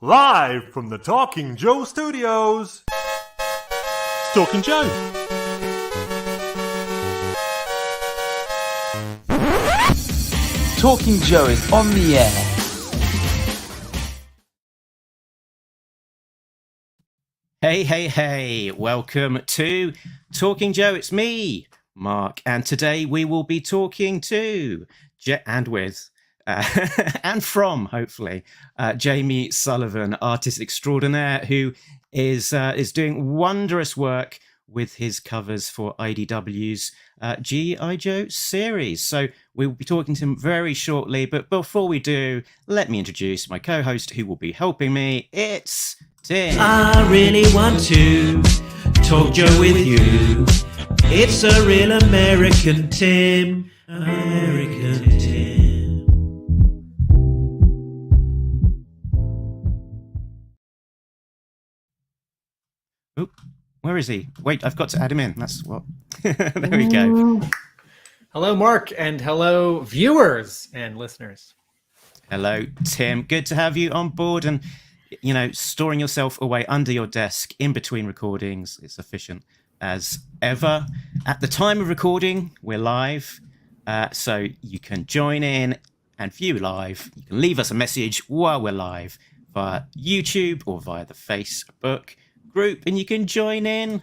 Live from the Talking Joe Studios. It's Talking Joe. Talking Joe is on the air. Hey, welcome to Talking Joe. It's me, Mark, and today we will be talking to, and from, hopefully, Jamie Sullivan, artist extraordinaire, who is doing wondrous work with his covers for IDW's G.I. Joe series. So we'll be talking to him very shortly, but before we do, let me introduce my co-host who will be helping me. It's Tim. I really want to talk Joe with you. It's a real American Tim. American Tim. Oop, where is he? Wait, I've got to add him in. That's what. There we go. Hello, Mark, and hello, viewers and listeners. Hello, Tim. Good to have you on board and, you know, storing yourself away under your desk in between recordings. It's efficient as ever. At the time of recording, we're live, so you can join in and view live. You can leave us a message while we're live via YouTube or via the Facebook group, and you can join in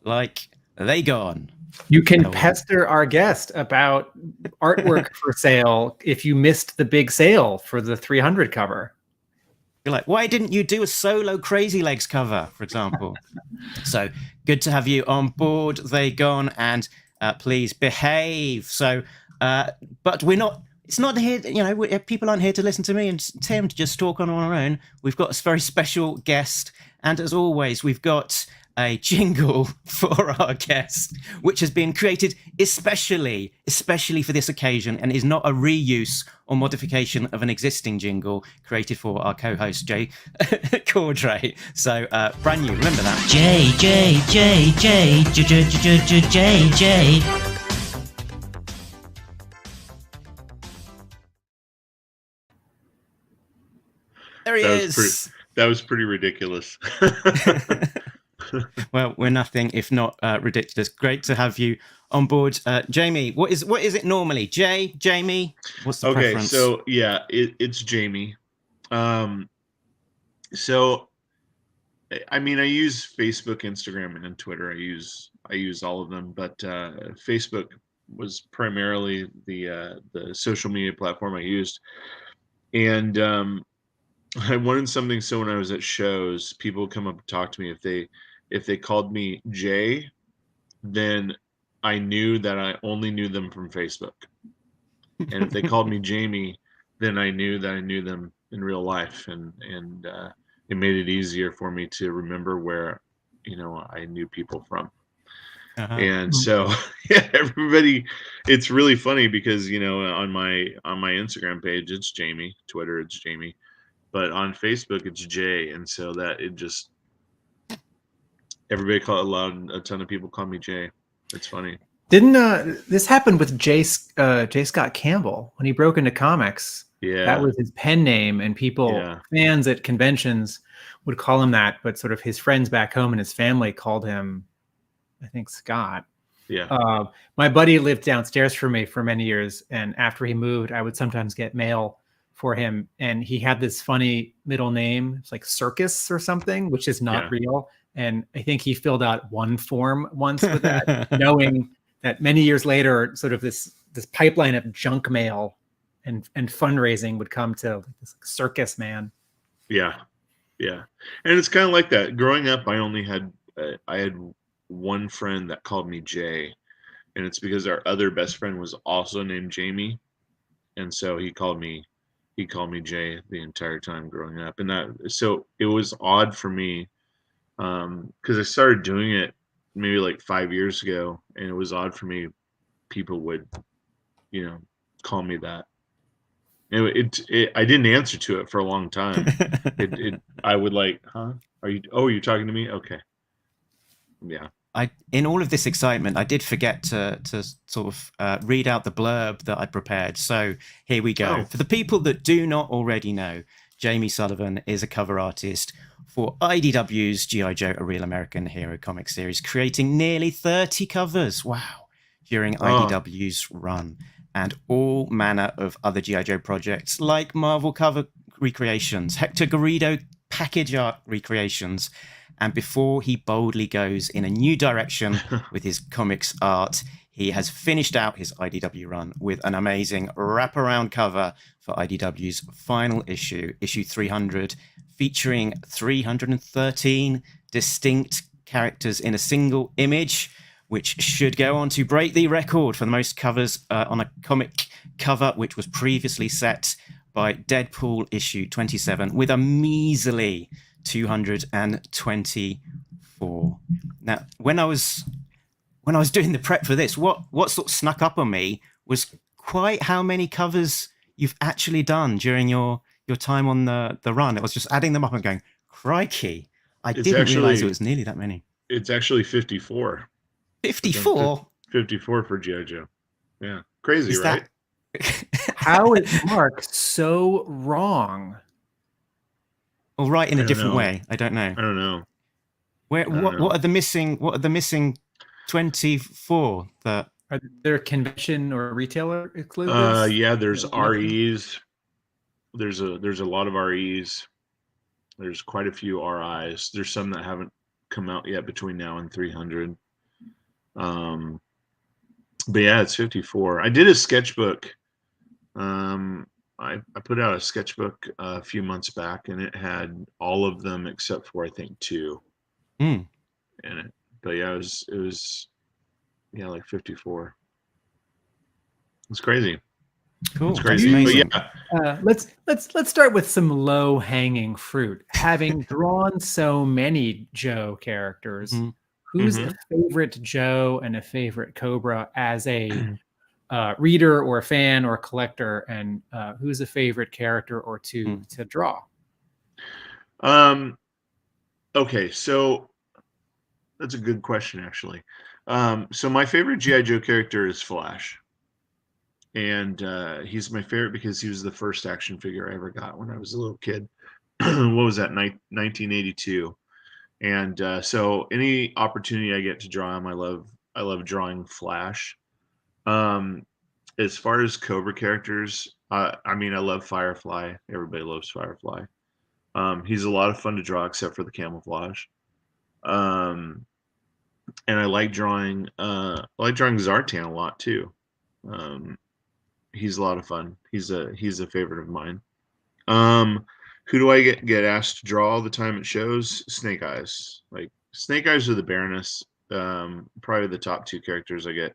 like they gone. You can pester our guest about artwork for sale if you missed the big sale for the 300 cover. You're like, why didn't you do a solo Crazy Legs cover, for example? So good to have you on board. They gone, and please behave. So, but we're not. It's not here. You know, people aren't here to listen to me and Tim to just talk on our own. We've got a very special guest, and as always, we've got a jingle for our guest, which has been created especially for this occasion and is not a reuse or modification of an existing jingle created for our co-host Jay Cordray. So brand new, remember that? J. There he is. That was pretty ridiculous. Well, we're nothing if not ridiculous. Great to have you on board, Jamie. What is it normally? Jamie? What's the preference? So yeah, it's Jamie. So I mean, I use Facebook, Instagram, and Twitter. I use all of them, but Facebook was primarily the social media platform I used, and I wanted something so when I was at shows, people would come up and talk to me. If they called me Jay, then I knew that I only knew them from Facebook. And if they called me Jamie, then I knew that I knew them in real life. And it made it easier for me to remember where, you know, I knew people from. Uh-huh. And so, yeah, everybody, it's really funny because, you know, on my Instagram page, it's Jamie. Twitter, it's Jamie. But on Facebook, it's Jay. And so that it just, everybody a ton of people call me Jay. It's funny. Didn't this happened with J. Scott Campbell when he broke into comics? Yeah, that was his pen name, and fans at conventions would call him that. But sort of his friends back home and his family called him, I think, Scott. Yeah. My buddy lived downstairs from me for many years, and after he moved, I would sometimes get mail for him, and he had this funny middle name. It's like Circus or something, which is not real. And I think he filled out one form once with that, knowing that many years later, sort of this pipeline of junk mail and fundraising would come to this circus man. Yeah. And it's kind of like that. Growing up, I had one friend that called me Jay, and it's because our other best friend was also named Jamie, and so he called me Jay the entire time growing up. And so it was odd for me. Because I started doing it maybe like 5 years ago, and it was odd for me. People would, you know, call me that. I didn't answer to it for a long time. I would like, huh? You're talking to me? Okay. Yeah. In all of this excitement, I did forget to sort of read out the blurb that I prepared. So here we go. For the people that do not already know, Jamie Sullivan is a cover artist for IDW's G.I. Joe: A Real American Hero comic series, creating nearly 30 covers. Wow. During IDW's run, and all manner of other G.I. Joe projects like Marvel cover recreations, Hector Garrido package art recreations, and before he boldly goes in a new direction with his comics art, he has finished out his IDW run with an amazing wraparound cover for IDW's final issue, issue 300, featuring 313 distinct characters in a single image, which should go on to break the record for the most covers on a comic cover, which was previously set by Deadpool issue 27 with a measly 224. Now, when I was doing the prep for this, what sort of snuck up on me was quite how many covers you've actually done during your time on the run. It was just adding them up and going, crikey, I didn't realize it was nearly that many. It's actually 54. 54? 54 for G.I. Joe. Yeah. Crazy, right? How is Mark so wrong? Well, right in a different way. I don't know. I don't know. What are the missing 24 that Are there convention or retailer exclusives? Yeah, there's REs. There's a lot of REs. There's quite a few RIs. There's some that haven't come out yet between now and 300. But yeah, it's 54. I did a sketchbook. I put out a sketchbook a few months back, and it had all of them except for I think 2 in it. But yeah, it was like 54. It's crazy. Cool. It's crazy. But yeah. Let's start with some low hanging fruit. Having drawn so many Joe characters, who's a favorite Joe and a favorite Cobra as a reader or a fan or a collector, and who's a favorite character or two to draw? Okay, so that's a good question, actually. So my favorite G.I. Joe character is Flash. And he's my favorite because he was the first action figure I ever got when I was a little kid. What was that, 1982? And so any opportunity I get to draw him, I love drawing Flash. As far as Cobra characters, I love Firefly. Everybody loves Firefly. He's a lot of fun to draw, except for the camouflage. And I like drawing Zartan a lot too. He's a lot of fun. He's a favorite of mine. Who do I get asked to draw all the time at shows? Snake Eyes. Like Snake Eyes or the Baroness. Probably the top 2 characters I get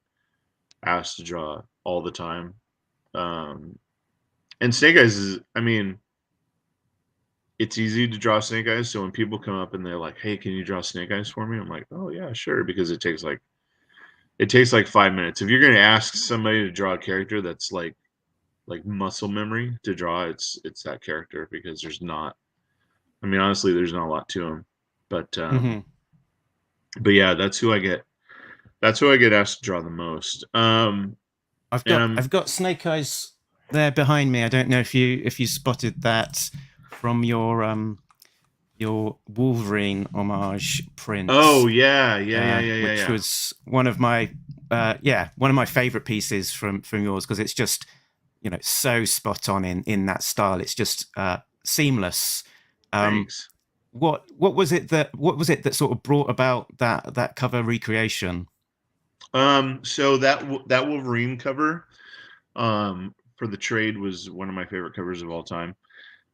asked to draw all the time. And Snake Eyes is, it's easy to draw Snake Eyes. So when people come up and they're like, "Hey, can you draw Snake Eyes for me?" I'm like, "Oh yeah, sure," because it takes like 5 minutes. If you're going to ask somebody to draw a character that's like muscle memory to draw, it's that character, because there's not, honestly, there's not a lot to him. But yeah, that's who I get asked to draw the most. I've got Snake Eyes there behind me. I don't know if you spotted that from your Wolverine homage print. Oh yeah. Which was one of my favorite pieces from yours, because it's just, so spot on in that style. It's just seamless. Thanks. What was it that sort of brought about that cover recreation? So that Wolverine cover for the trade was one of my favorite covers of all time.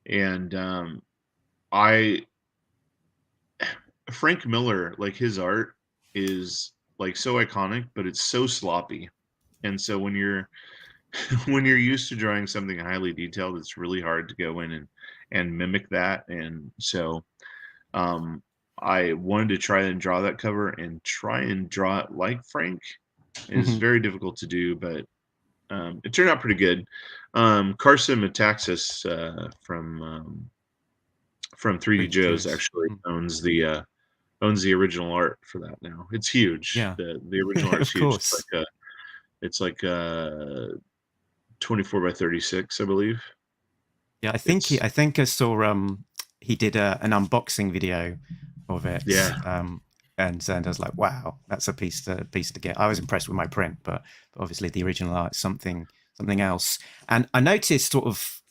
And Frank Miller, like, his art is like so iconic, but it's so sloppy. And so when you're used to drawing something highly detailed, it's really hard to go in and mimic that. And so I wanted to try and draw that cover and try and draw it like Frank. It's very difficult to do, but it turned out pretty good. Carson Metaxas from 3D Joe's actually owns the original art for that now. It's huge. Yeah. The original art is huge. It's like 24 by 36, I believe. Yeah, I think I saw he did an unboxing video of it. Yeah. And I was like, wow, that's a piece to get. I was impressed with my print, but obviously the original art is something else. And I noticed sort of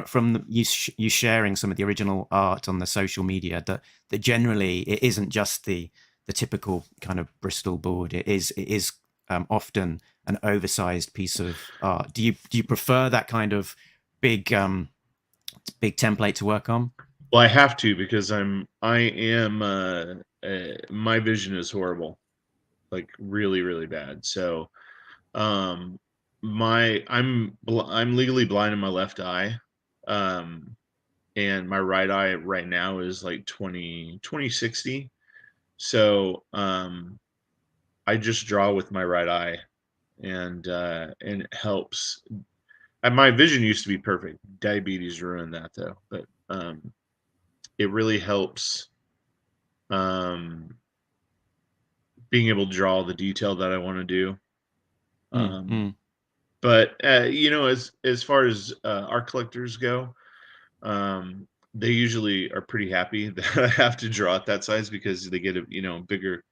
from you sharing some of the original art on the social media that generally it isn't just the typical kind of Bristol board. It is often an oversized piece of art. Do you prefer that kind of big big template to work on? Well, I have to because I am my vision is horrible, like really really bad. So um I'm legally blind in my left eye. Um and my right eye right now is like 20/60. So I just draw with my right eye, and it helps. And my vision used to be perfect. Diabetes ruined that though, but it really helps um being able to draw the detail that I want to do. Um, Mm. but as far as art collectors go, they usually are pretty happy that I have to draw at that size because they get a bigger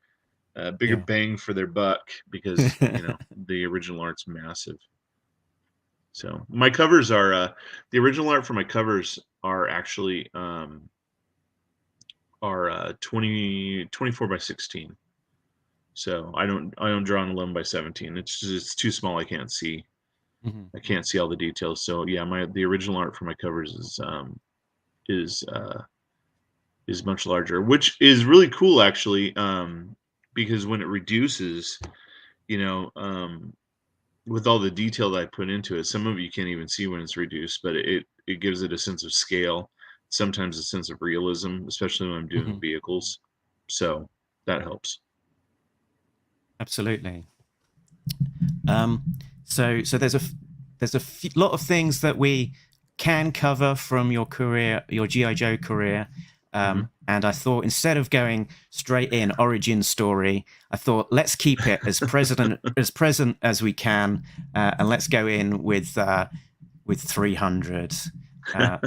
Yeah. bang for their buck because the original art's massive. So my covers are the original art for my covers are actually are 24/16. So I don't draw an 11/17. It's too small. Mhm. I can't see all the details. So yeah, the original art for my covers is uh, is much larger, which is really cool actually. Because when it reduces, you know, with all the detail that I put into it, some of you can't even see when it's reduced, but it gives it a sense of scale, sometimes a sense of realism, especially when I'm doing Mhm. vehicles. So that helps. Absolutely. Um, so there's a lot of things that we can cover from your career, your GI Joe career. Mhm. And I thought instead of going straight in origin story, I thought let's keep it as present as we can, and let's go in with 300.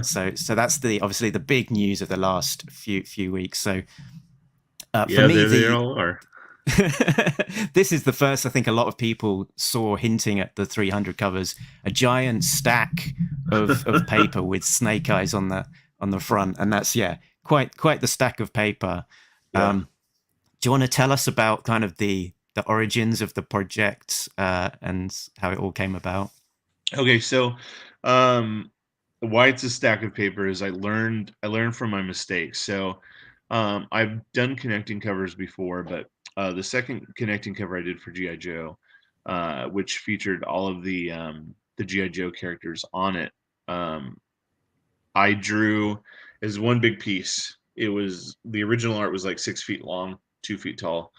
So that's obviously the big news of the last few weeks. So for Yeah, me, there they all are. this is the first I think a lot of people saw hinting at the 300 covers, a giant stack of paper with snake eyes on the front, and that's quite the stack of paper. Yeah. Do you want to tell us about kind of the origins of the project and how it all came about? Okay, so um why it's a stack of paper is I learned from my mistakes. So I've done connecting covers before, but the second connecting cover I did for GI Joe, which featured all of the GI Joe characters on it, um I drew as one big piece. It was the original art was like 6 feet long, 2 feet tall,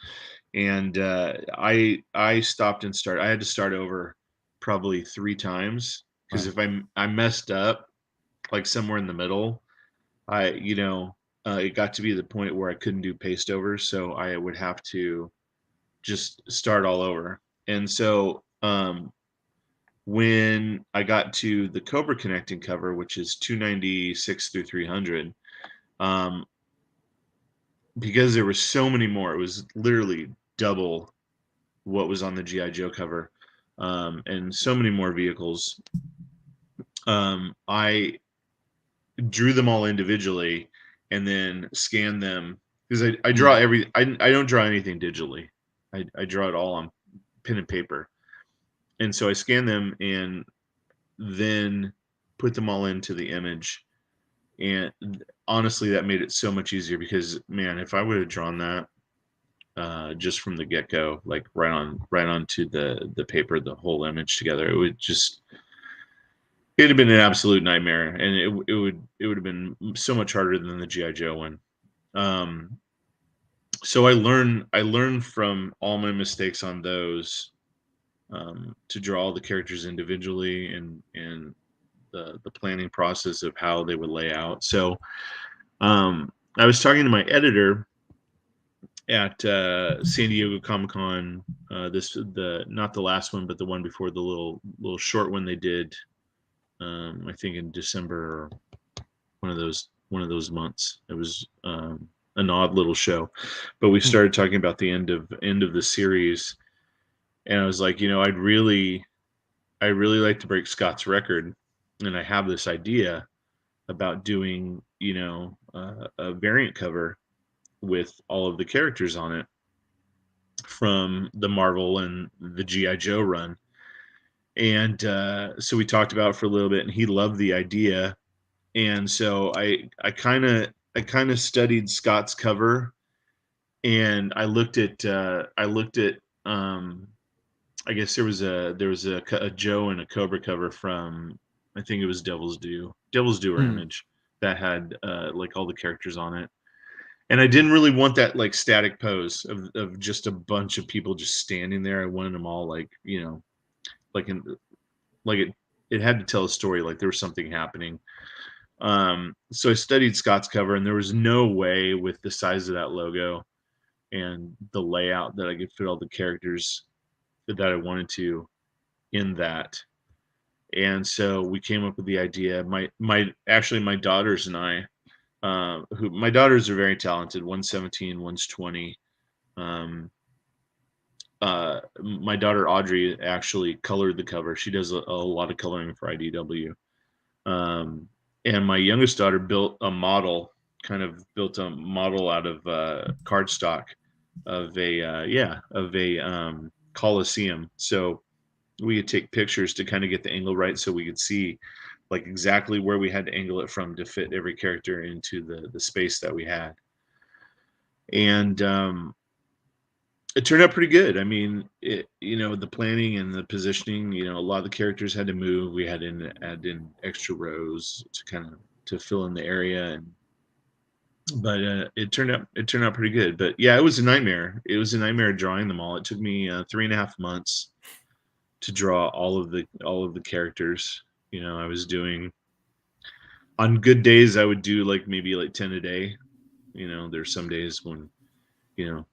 and I stopped and started. I had to start over probably 3 times because Right. if I messed up like somewhere in the middle, it got to be the point where I couldn't do paste overs, so I would have to just start all over. And so when I got to the Cobra connecting cover, which is 296 through 300, um, because there were so many more, it was literally double what was on the GI Joe cover, and so many more vehicles. I drew them all individually and then scanned them because I draw Mm. I don't draw anything digitally. I draw it all on pen and paper, and so I scanned them and then put them all into the image. And honestly, that made it so much easier because man, if I would have drawn that just from the get go, like right onto the paper, the whole image together, it'd have been an absolute nightmare, and it would have been so much harder than the GI Joe one. Um, so I learned from all my mistakes on those, to draw all the characters individually and the planning process of how they would lay out. So I was talking to my editor at San Diego Comic Con. This the not the last one, but the one before, the little short one they did I think in December, or one of those months. It was an odd little show, but we started talking about the end of the series, and I was like, I'd really like to break Scott's record, and I have this idea about doing, a variant cover with all of the characters on it from the Marvel and the G.I. Joe run. And so we talked about it for a little bit, and he loved the idea. And so I kind of studied Scott's cover, and I looked at I guess there was a Joe and a Cobra cover from, I think it was Devil's Due or Image, that had like all the characters on it. And I didn't really want that like static pose of just a bunch of people just standing there. I wanted them all like, like it had to tell a story, like there was something happening. So I studied Scott's cover, and there was no way with the size of that logo and the layout that I could fit all the characters that I wanted to in that. And so we came up with the idea. My daughters and I, who my daughters are very talented. One's 17, one's 20. My daughter Audrey actually colored the cover. She does a lot of coloring for IDW. And my youngest daughter built a model out of cardstock of a Coliseum. So we could take pictures to kind of get the angle right, so we could see like exactly where we had to angle it from to fit every character into the space that we had. And it turned out pretty good. I mean, the planning and the positioning, a lot of the characters had to move. We had to add in extra rows to fill in the area, but it turned out pretty good. But yeah, it was a nightmare. It was a nightmare drawing them all. It took me 3.5 months to draw all of the characters. I was doing, on good days I would do maybe 10 a day. There's some days when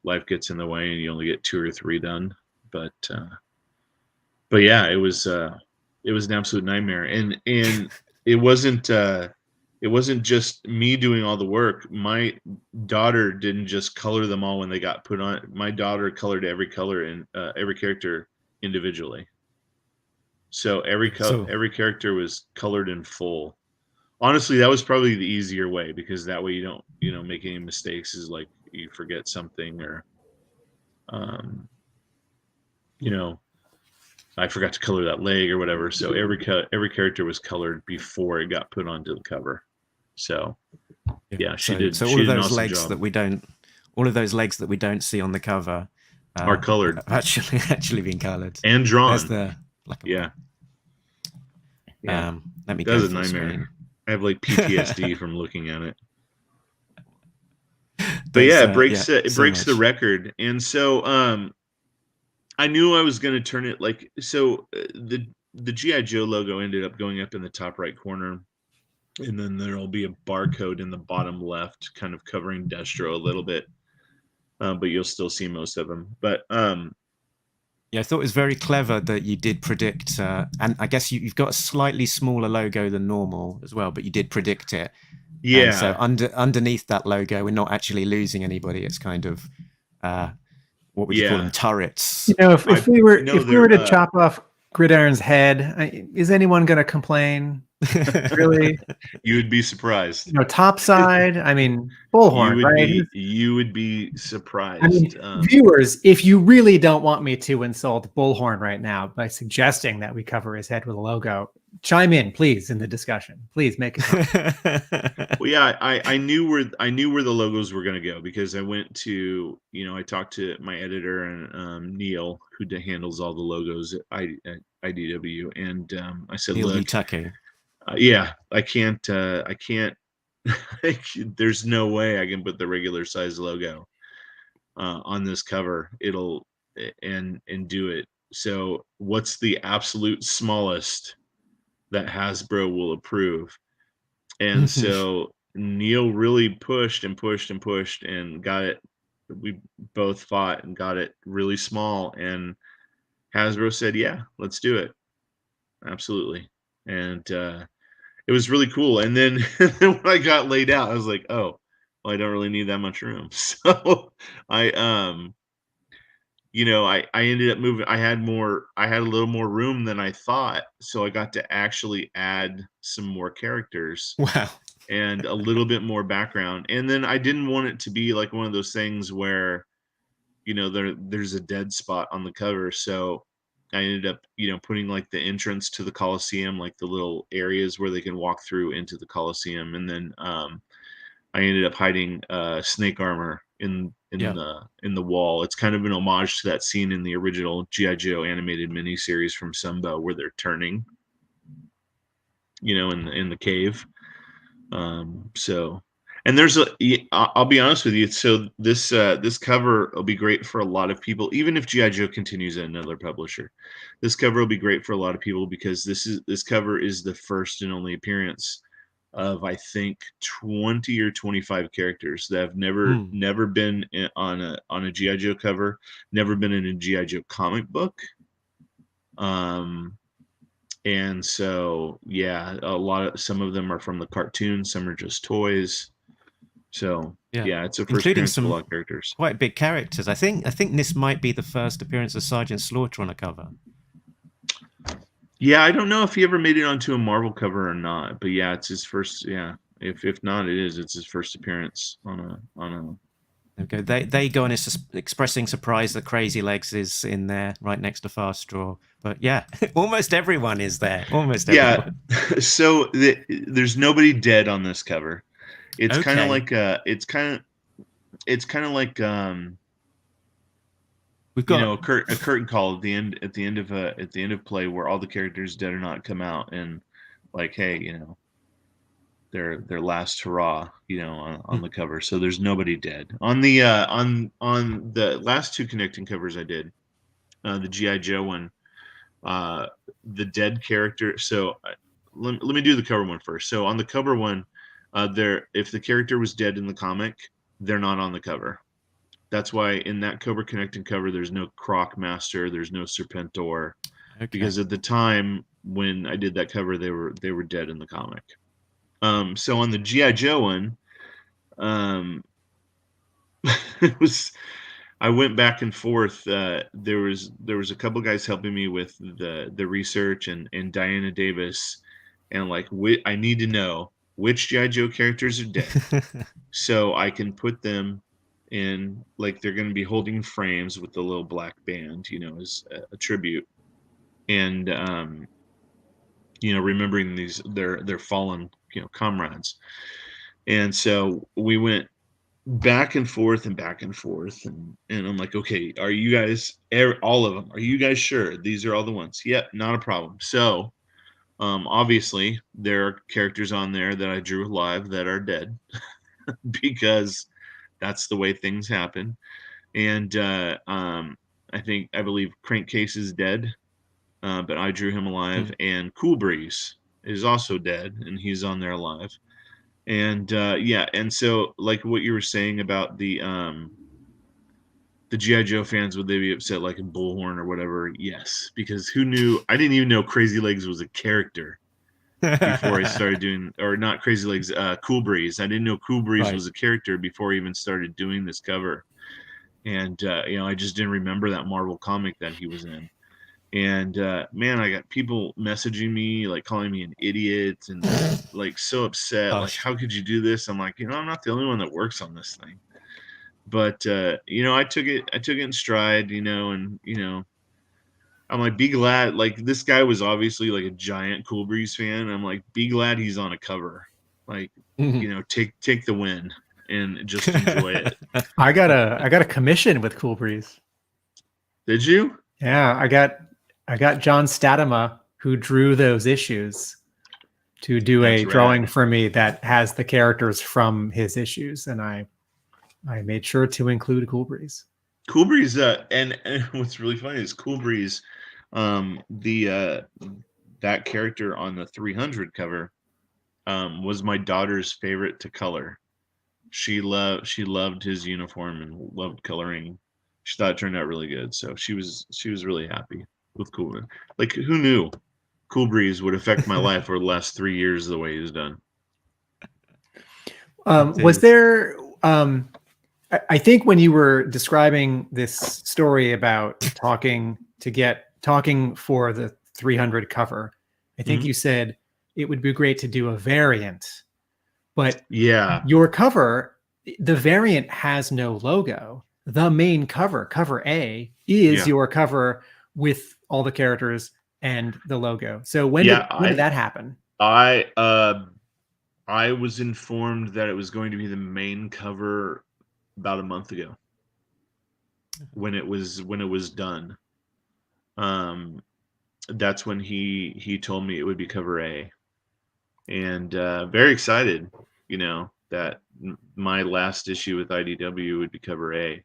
life gets in the way and you only get 2 or 3 done. But yeah, it was an absolute nightmare. And it wasn't just me doing all the work. My daughter didn't just color them all when they got put on. My daughter colored every color and every character individually. So every character was colored in full. Honestly, that was probably the easier way, because that way you don't make any mistakes, is like you forget something, or I forgot to color that leg or whatever. So every character was colored before it got put onto the cover. So yeah, she did. So all of those legs that we don't see on the cover are colored. Actually been colored and drawn. Yeah. Let me that go. Was a nightmare. Screen. I have PTSD from looking at it. But yeah, it breaks the record. And so I knew I was going to turn it the G.I. Joe logo ended up going up in the top right corner, and then there'll be a barcode in the bottom left kind of covering Destro a little bit, but you'll still see most of them. But yeah, I thought it was very clever that you did predict, and I guess you've got a slightly smaller logo than normal as well, but you did predict it. Yeah. And so underneath that logo, we're not actually losing anybody. It's kind of what would you call them? Turrets. If we were to chop off Gridiron's head, is anyone going to complain? Really? You would be surprised. Topside. I mean, bullhorn, right? You would be surprised. Viewers, if you really don't want me to insult Bullhorn right now by suggesting that we cover his head with a logo, chime in, please, in the discussion. Please make it. Well, yeah, I knew where the logos were going to go, because I went to, I talked to my editor, and Neil, who handles all the logos at IDW, and I said, Neil look, Utake. Yeah, I can't. There's no way I can put the regular size logo on this cover. And do it. So what's the absolute smallest that Hasbro will approve? And so Neil really pushed and pushed and pushed and got it. We both fought and got it really small. And Hasbro said, "Yeah, let's do it. Absolutely." and it was really cool. And then, when I got laid out, I was like, oh, well, I don't really need that much room. So I I ended up moving. I had a little more room than I thought, so I got to actually add some more characters Wow. and a little bit more background. And then I didn't want it to be like one of those things where, there's a dead spot on the cover. So I ended up, putting like the entrance to the Coliseum, like the little areas where they can walk through into the Coliseum. And then I ended up hiding snake armor in Yeah. the wall. It's kind of an homage to that scene in the original G.I. Joe animated miniseries from Sunbow where they're turning, in the cave. So, and I'll be honest with you. So this cover will be great for a lot of people, even if G.I. Joe continues at another publisher. This cover will be great for a lot of people because this cover is the first and only appearance of, I think, 20 or 25 characters that have never been on a G.I. Joe cover, never been in a G.I. Joe comic book. And so, yeah, some of them are from the cartoon, some are just toys. So, yeah, it's a first including appearance of a some lot of characters. quite big characters. I think this might be the first appearance of Sergeant Slaughter on a cover. Yeah, I don't know if he ever made it onto a Marvel cover or not, but yeah, it's his first. Yeah, if not, it's his first appearance on a. Okay, they go on expressing surprise that Crazy Legs is in there right next to Fast Draw. But yeah, almost everyone is there. Almost everyone. Yeah, so there's nobody dead on this cover. It's kind of Okay. like it's kind of like We've got a curtain call at the end of play where all the characters dead or not come out and like, hey, their last hurrah, on the cover. So there's nobody dead on the on the last two connecting covers I did. The G.I. Joe one, the dead character. So let me do the cover one first. So on the cover one, if the character was dead in the comic, they're not on the cover. That's why in that Cobra Connecting cover, there's no Croc Master, there's no Serpentor, because at the time when I did that cover, they were dead in the comic. So on the G.I. Joe one, I went back and forth. There was a couple guys helping me with the research and Diana Davis, and like I need to know which G.I. Joe characters are dead, so I can put them in, like, they're going to be holding frames with the little black band, as a tribute, and remembering their fallen comrades. And so we went back and forth and I'm like, okay, are you guys, all of them, are you guys sure these are all the ones? Yep, not a problem. So obviously there are characters on there that I drew live that are dead because that's the way things happen. And I believe Crankcase is dead, but I drew him alive. And Cool Breeze is also dead, and he's on there alive. And and so, like what you were saying about the G.I. Joe fans, would they be upset like in Bullhorn or whatever? Yes, because who knew? I didn't even know Crazy Legs was a character before I started doing, or not Crazy Legs, Cool Breeze. I didn't know Cool Breeze was a character before I even started doing this cover. And I just didn't remember that Marvel comic that he was in. And man, I got people messaging me, like calling me an idiot and like so upset. Like, how could you do this? I'm like, I'm not the only one that works on this thing. But I took it in stride, and I'm like, be glad. Like, this guy was obviously like a giant Cool Breeze fan. I'm like, be glad he's on a cover. Like, take the win and just enjoy it. I got a commission with Cool Breeze. Did you? Yeah, I got John Statama, who drew those issues, to do a drawing for me that has the characters from his issues, and I made sure to include Cool Breeze. Cool Breeze, and what's really funny is Cool Breeze, that character on the 300 cover, was my daughter's favorite to color. She loved his uniform and loved coloring. She thought it turned out really good, so she was really happy with Cool Breeze. Like, who knew? Cool Breeze would affect my life over the last 3 years the way he's done. Was there? I think when you were describing this story about talking for the 300 cover, I think you said it would be great to do a variant, but Yeah, your cover, the variant has no logo. The main cover A, is your cover with all the characters and the logo. So when did that happen? I was informed that it was going to be the main cover about a month ago when it was done. That's when he told me it would be cover A, and very excited, that my last issue with IDW would be cover A.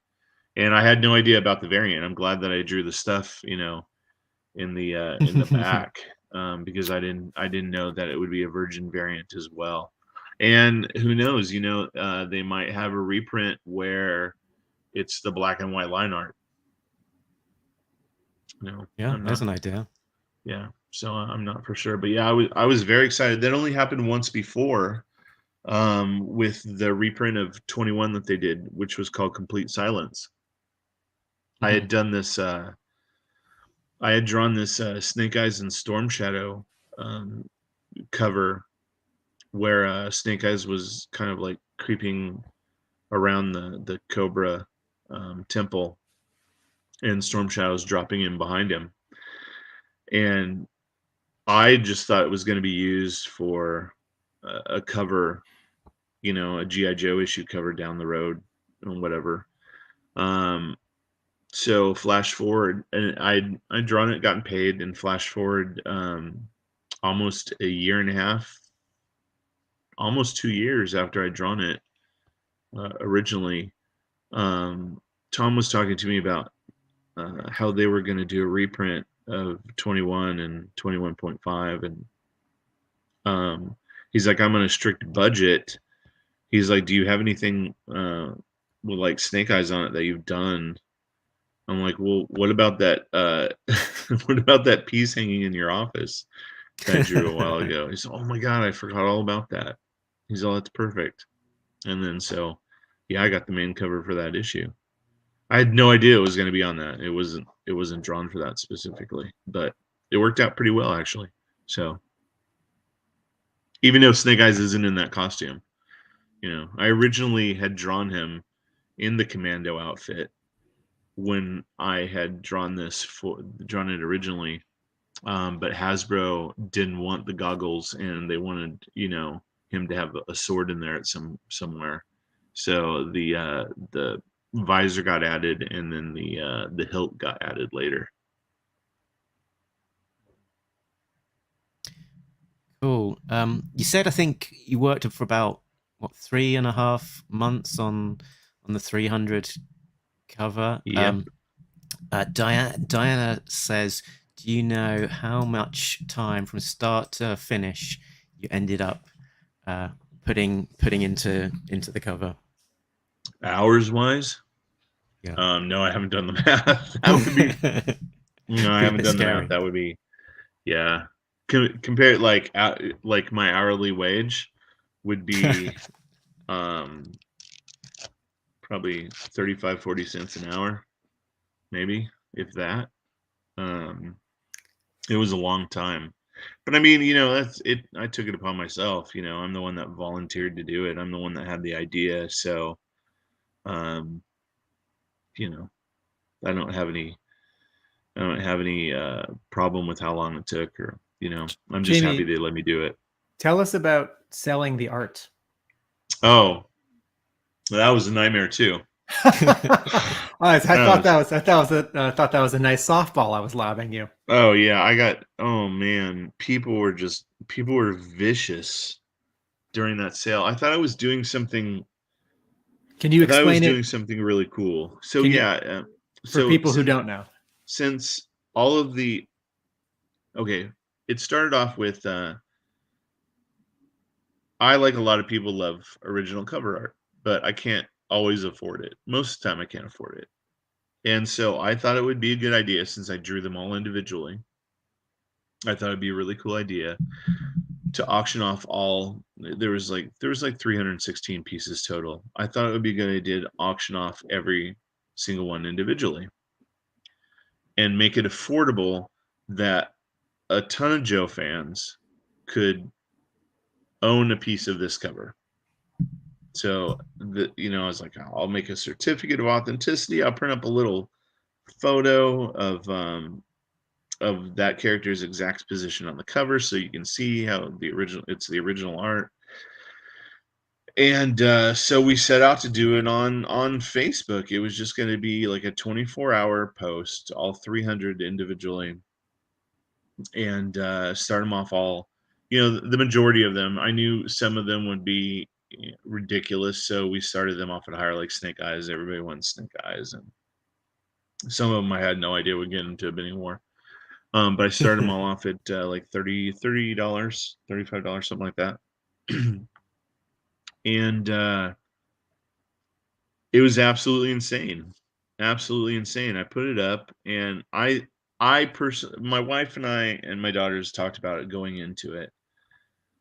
And I had no idea about the variant. I'm glad that I drew the stuff, in the back, because I didn't know that it would be a Virgin variant as well. And who knows, they might have a reprint where it's the black and white line art. Yeah, that's an idea. Yeah, so I'm not for sure, but yeah, I was very excited. That only happened once before, with the reprint of 21 that they did, which was called Complete Silence. I had done this. I had drawn this Snake Eyes and Storm Shadow cover, where Snake Eyes was kind of like creeping around the Cobra temple, and Storm Shadow's dropping in behind him. And I just thought it was going to be used for a cover, a G.I. Joe issue cover down the road or whatever. So flash forward, and I'd drawn it, gotten paid, and flash forward almost a year and a half, almost 2 years after I'd drawn it originally. Tom was talking to me about how they were going to do a reprint of 21 and 21.5, and he's like, I'm on a strict budget. He's like, do you have anything with like Snake Eyes on it that you've done? I'm like, well, what about that what about that piece hanging in your office that I drew a while ago? He's, oh my god, I forgot all about that. He's all, that's perfect. And then so yeah, I got the main cover for that issue. I had no idea it was going to be on that. It wasn't drawn for that specifically, but it worked out pretty well actually. So even though Snake Eyes isn't in that costume, I originally had drawn him in the commando outfit when I had drawn it originally, but Hasbro didn't want the goggles, and they wanted him to have a sword in there at somewhere. So the visor got added, and then the hilt got added later. Cool. You said, I think you worked for about 3.5 months on the 300 cover. Yeah. Diana says, do you know how much time from start to finish you ended up putting into the cover? Hours wise? Yeah. No, I haven't done the math. That would be I haven't done the math. That would be, yeah. Compare it like my hourly wage would be probably 35-40 cents an hour, maybe, if that. It was a long time, but I mean, that's it. I took it upon myself. I'm the one that volunteered to do it. I'm the one that had the idea. So, I don't have any problem with how long it took, or I'm just Jamie, happy they let me do it. Tell us about selling the art. Oh, that was a nightmare too. I thought that was a nice softball I was lobbing you. Oh yeah, oh man, people were vicious during that sale. I thought I was doing something. Can you explain it? Doing something really cool. So yeah, for people who don't know, since all of the, it started off with I, like a lot of people, love original cover art, but I can't always afford it. Most of the time I can't afford it. And so I thought it would be a good idea, since I drew them all individually, I thought it'd be a really cool idea to auction off all. There was like 316 pieces total. I thought it would be a good idea to auction off every single one individually and make it affordable that a ton of Joe fans could own a piece of this cover. So I was like, I'll make a certificate of authenticity. I'll print up a little photo of that character's exact position on the cover, so you can see how it's the original art. And so we set out to do it on Facebook. It was just going to be like a 24-hour post, all 300 individually, and start them off all. The majority of them, I knew some of them would be ridiculous, so we started them off at higher, like Snake Eyes. Everybody wanted Snake Eyes, and some of them I had no idea would get into a bidding war. But I started them all off at like $30, $35, something like that. And it was absolutely insane. Absolutely insane. I put it up, and my wife and I and my daughters talked about it going into it.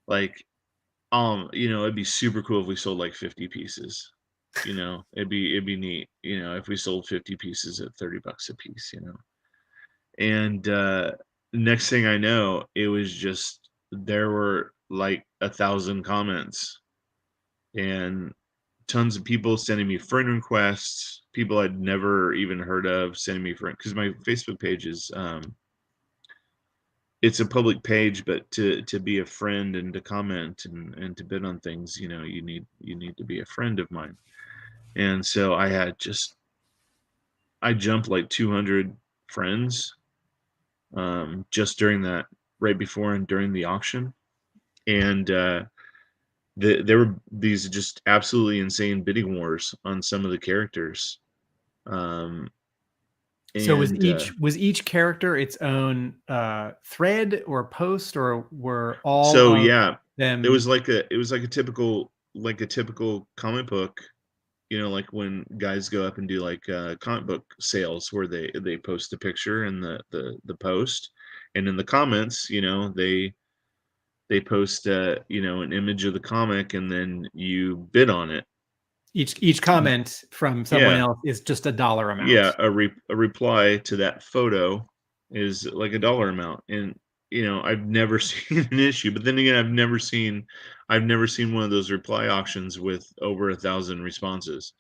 Like, it'd be super cool if we sold like 50 pieces. It'd be neat, if we sold 50 pieces at $30 a piece, And next thing I know, it was just, there were like 1,000 comments and tons of people sending me friend requests, people I'd never even heard of sending me friend, because my Facebook page is it's a public page, but to be a friend and to comment and to bid on things, you need to be a friend of mine. And so I jumped like 200 friends just during that, right before and during the auction. And there were these just absolutely insane bidding wars on some of the characters. So was each character its own thread or post, or were all them? It was like a typical comic book, like when guys go up and do like comic book sales where they post a picture in the post, and in the comments, they post an image of the comic, and then you bid on it. Each comment from someone else is just a dollar amount. Yeah, a reply to that photo is like a dollar amount. And I've never seen an issue, but then again, I've never seen one of those reply auctions with over 1,000 responses.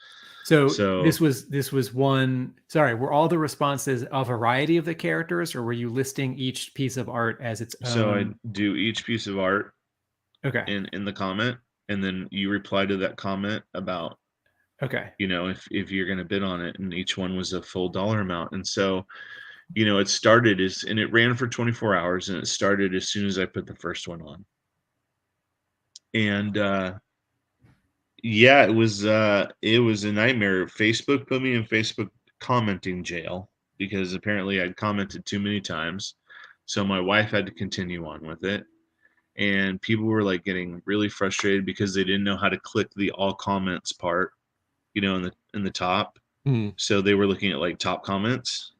So this was one. Sorry, were all the responses a variety of the characters, or were you listing each piece of art as its own? So I do each piece of art, okay, in the comment, and then you reply to that comment about, okay, if you're going to bid on it, and each one was a full dollar amount. And so, it started and it ran for 24 hours, and it started as soon as I put the first one on. And it was a nightmare. Facebook put me in Facebook commenting jail because apparently I'd commented too many times. So my wife had to continue on with it. And people were like getting really frustrated because they didn't know how to click the all comments part, in the top. So they were looking at like top comments,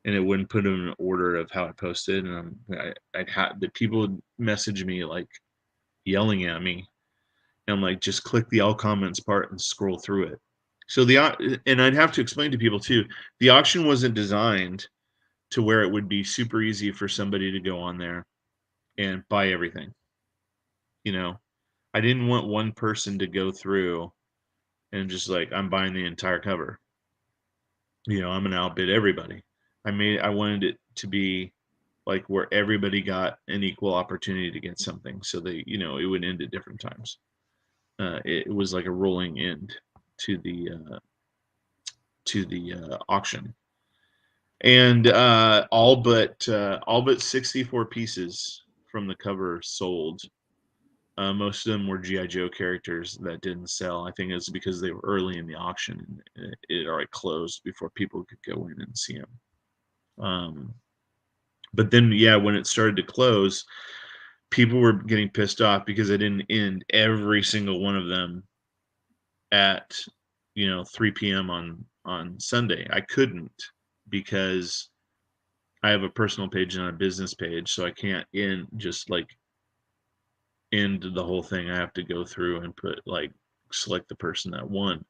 and it wouldn't put them in order of how I posted. And I'd had the people would message me like yelling at me. And I'm like, just click the all comments part and scroll through it. So and I'd have to explain to people too, the auction wasn't designed to where it would be super easy for somebody to go on there and buy everything. I didn't want one person to go through and just like, I'm buying the entire cover. I'm going to outbid everybody. I wanted it to be like where everybody got an equal opportunity to get something. So it would end at different times. It was like a rolling end to the auction. And all but 64 pieces from the cover sold. Most of them were G.I. Joe characters that didn't sell. I think it's because they were early in the auction and it already closed before people could go in and see them. But then, when it started to close, people were getting pissed off because I didn't end every single one of them at 3 p.m. on Sunday. I couldn't, because I have a personal page and a business page, so I can't just like end the whole thing. I have to go through and select the person that won.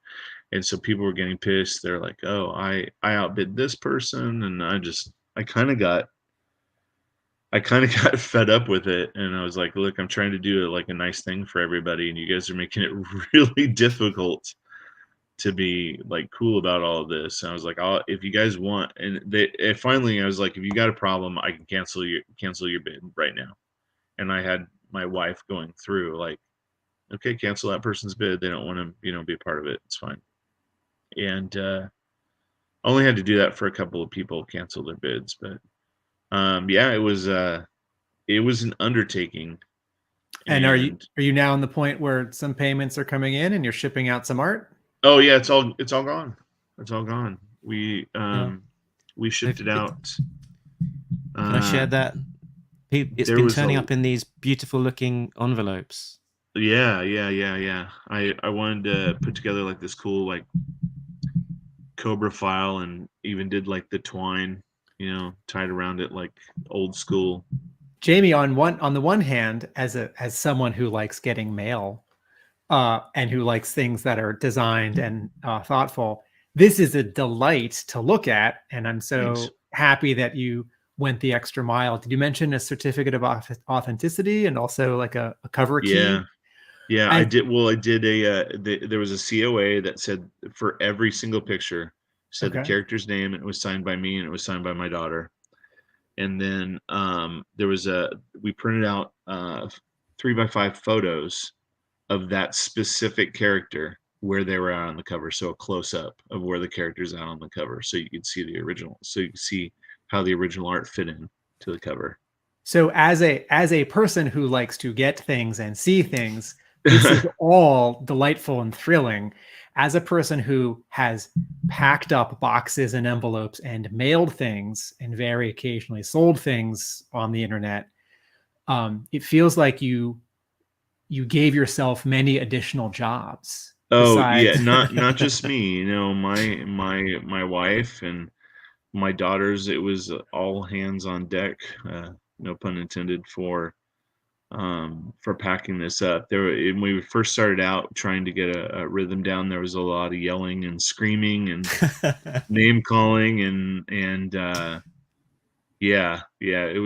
And so people were getting pissed. They're like, "Oh, I outbid this person," and I kind of got fed up with it, and I was like, "Look, I'm trying to do like a nice thing for everybody, and you guys are making it really difficult to be like cool about all of this." And I was like, if you guys want, and finally I was like, if you got a problem, I can cancel your bid right now. And I had my wife going through like, okay, cancel that person's bid. They don't want to, be a part of it. It's fine. And only had to do that for a couple of people cancel their bids, but yeah, it was an undertaking. And are you now on the point where some payments are coming in and you're shipping out some art? Oh yeah, it's all gone. It's all gone. We shipped it out. Can I share that? It's been turning up in these beautiful looking envelopes. Yeah. I wanted to put together like this cool like Cobra file, and even did like the twine, tied around it like old school. Jamie, on the one hand, as someone who likes getting mail, and who likes things that are designed and thoughtful, this is a delight to look at, and I'm so happy that you went the extra mile. Did you mention a certificate of authenticity and also like a cover key? Yeah, I did. Well, I did there was a COA that said for every single picture, said the character's name, and it was signed by me, and it was signed by my daughter. And then we printed out 3x5 photos of that specific character where they were out on the cover. So a close up of where the character's out on the cover, so you could see the original. So you could see how the original art fit in to the cover. So as a person who likes to get things and see things, this is all delightful and thrilling. As a person who has packed up boxes and envelopes and mailed things and very occasionally sold things on the internet, it feels like you gave yourself many additional jobs. Oh yeah, not just me. My wife and my daughters. It was all hands on deck. No pun intended for packing this up. When we first started out trying to get a rhythm down, there was a lot of yelling and screaming and name calling and yeah, it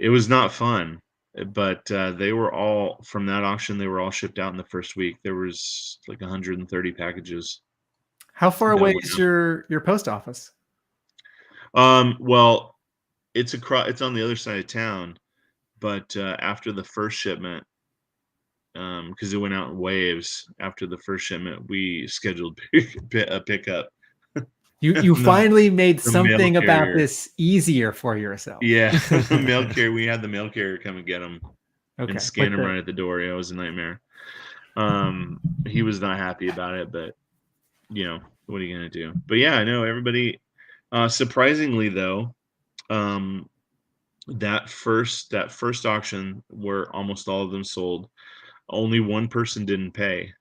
was not fun. But they were all, from that auction, they were all shipped out in the first week. There was like 130 packages. How far away is your post office? Well, it's on the other side of town. But after the first shipment, because it went out in waves, after the first shipment, we scheduled a pickup. You finally made something about this easier for yourself. Yeah, the mail carrier. We had the mail carrier come and get them and scan them right at the door. Yeah, it was a nightmare. He was not happy about it, but what are you gonna do? But yeah, I know everybody. Surprisingly, though, that first auction where almost all of them sold, only one person didn't pay.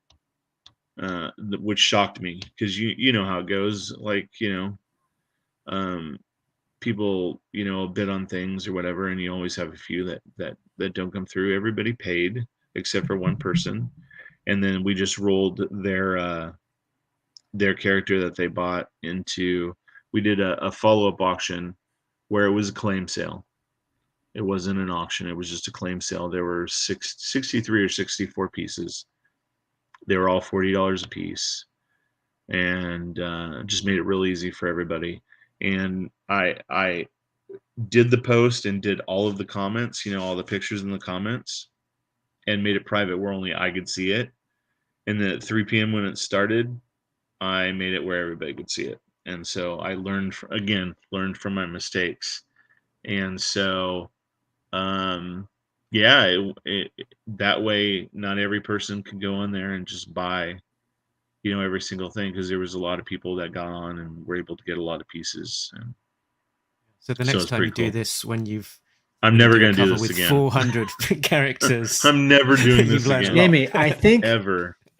Which shocked me, because you know how it goes. Like, people, bid on things or whatever, and you always have a few that don't come through. Everybody paid except for one person, and then we just rolled their character that they bought into. We did a follow-up auction where it was a claim sale. It wasn't an auction. It was just a claim sale. There were 63 or 64 pieces. They were all $40 a piece, and just made it real easy for everybody. And I did the post and did all of the comments, all the pictures in the comments, and made it private where only I could see it. And then at 3 p.m. when it started, I made it where everybody could see it. And so I learned from my mistakes. And so, yeah, that way, not every person could go on there and just buy, every single thing, because there was a lot of people that got on and were able to get a lot of pieces. And so the next time you do this, when I'm never going to do this with again. 400 characters. I'm never doing this again. Jamie, I think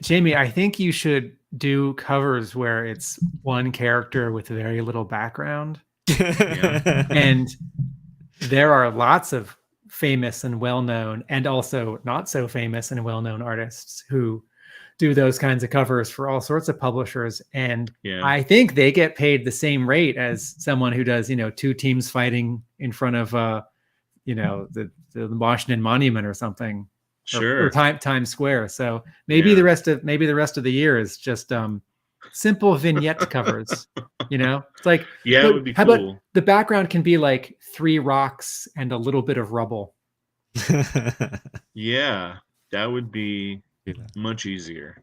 Jamie, I think you should do covers where it's one character with very little background. And there are lots of famous and well-known and also not so famous and well-known artists who do those kinds of covers for all sorts of publishers. And Yeah. I think they get paid the same rate as someone who does, two teams fighting in front of, the Washington Monument or something, Sure. or Times Square. So maybe the rest of the year is just simple vignette covers. It's like, Yeah, it would be how cool. about the background can be like 3 rocks and a little bit of rubble. Yeah, that would be much easier.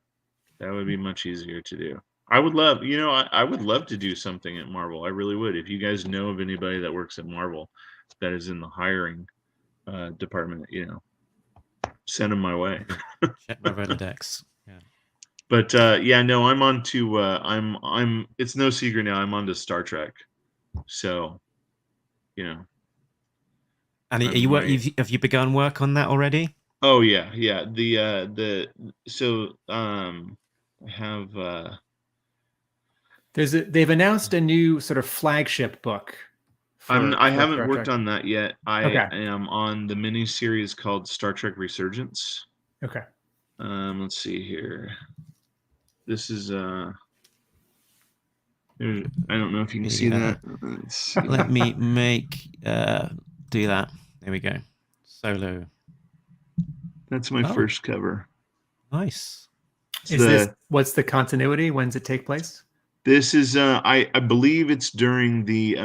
That would be much easier to do. I would love, I would love to do something at Marvel. I really would. If you guys know of anybody that works at Marvel that is in the hiring department, send them my way. Check my Rolodex. Yeah. But no, I'm on to I'm it's no secret now, I'm on to Star Trek. So, And have you begun work on that already? Oh yeah. I have they've announced a new sort of flagship book. I haven't worked on that yet. I am on the mini series called Star Trek Resurgence. Okay. Let's see here. This is I don't know if you can see that. Let me do that. There we go. Solo. That's my first cover. Nice. What's the continuity? When does it take place? This is I believe it's during the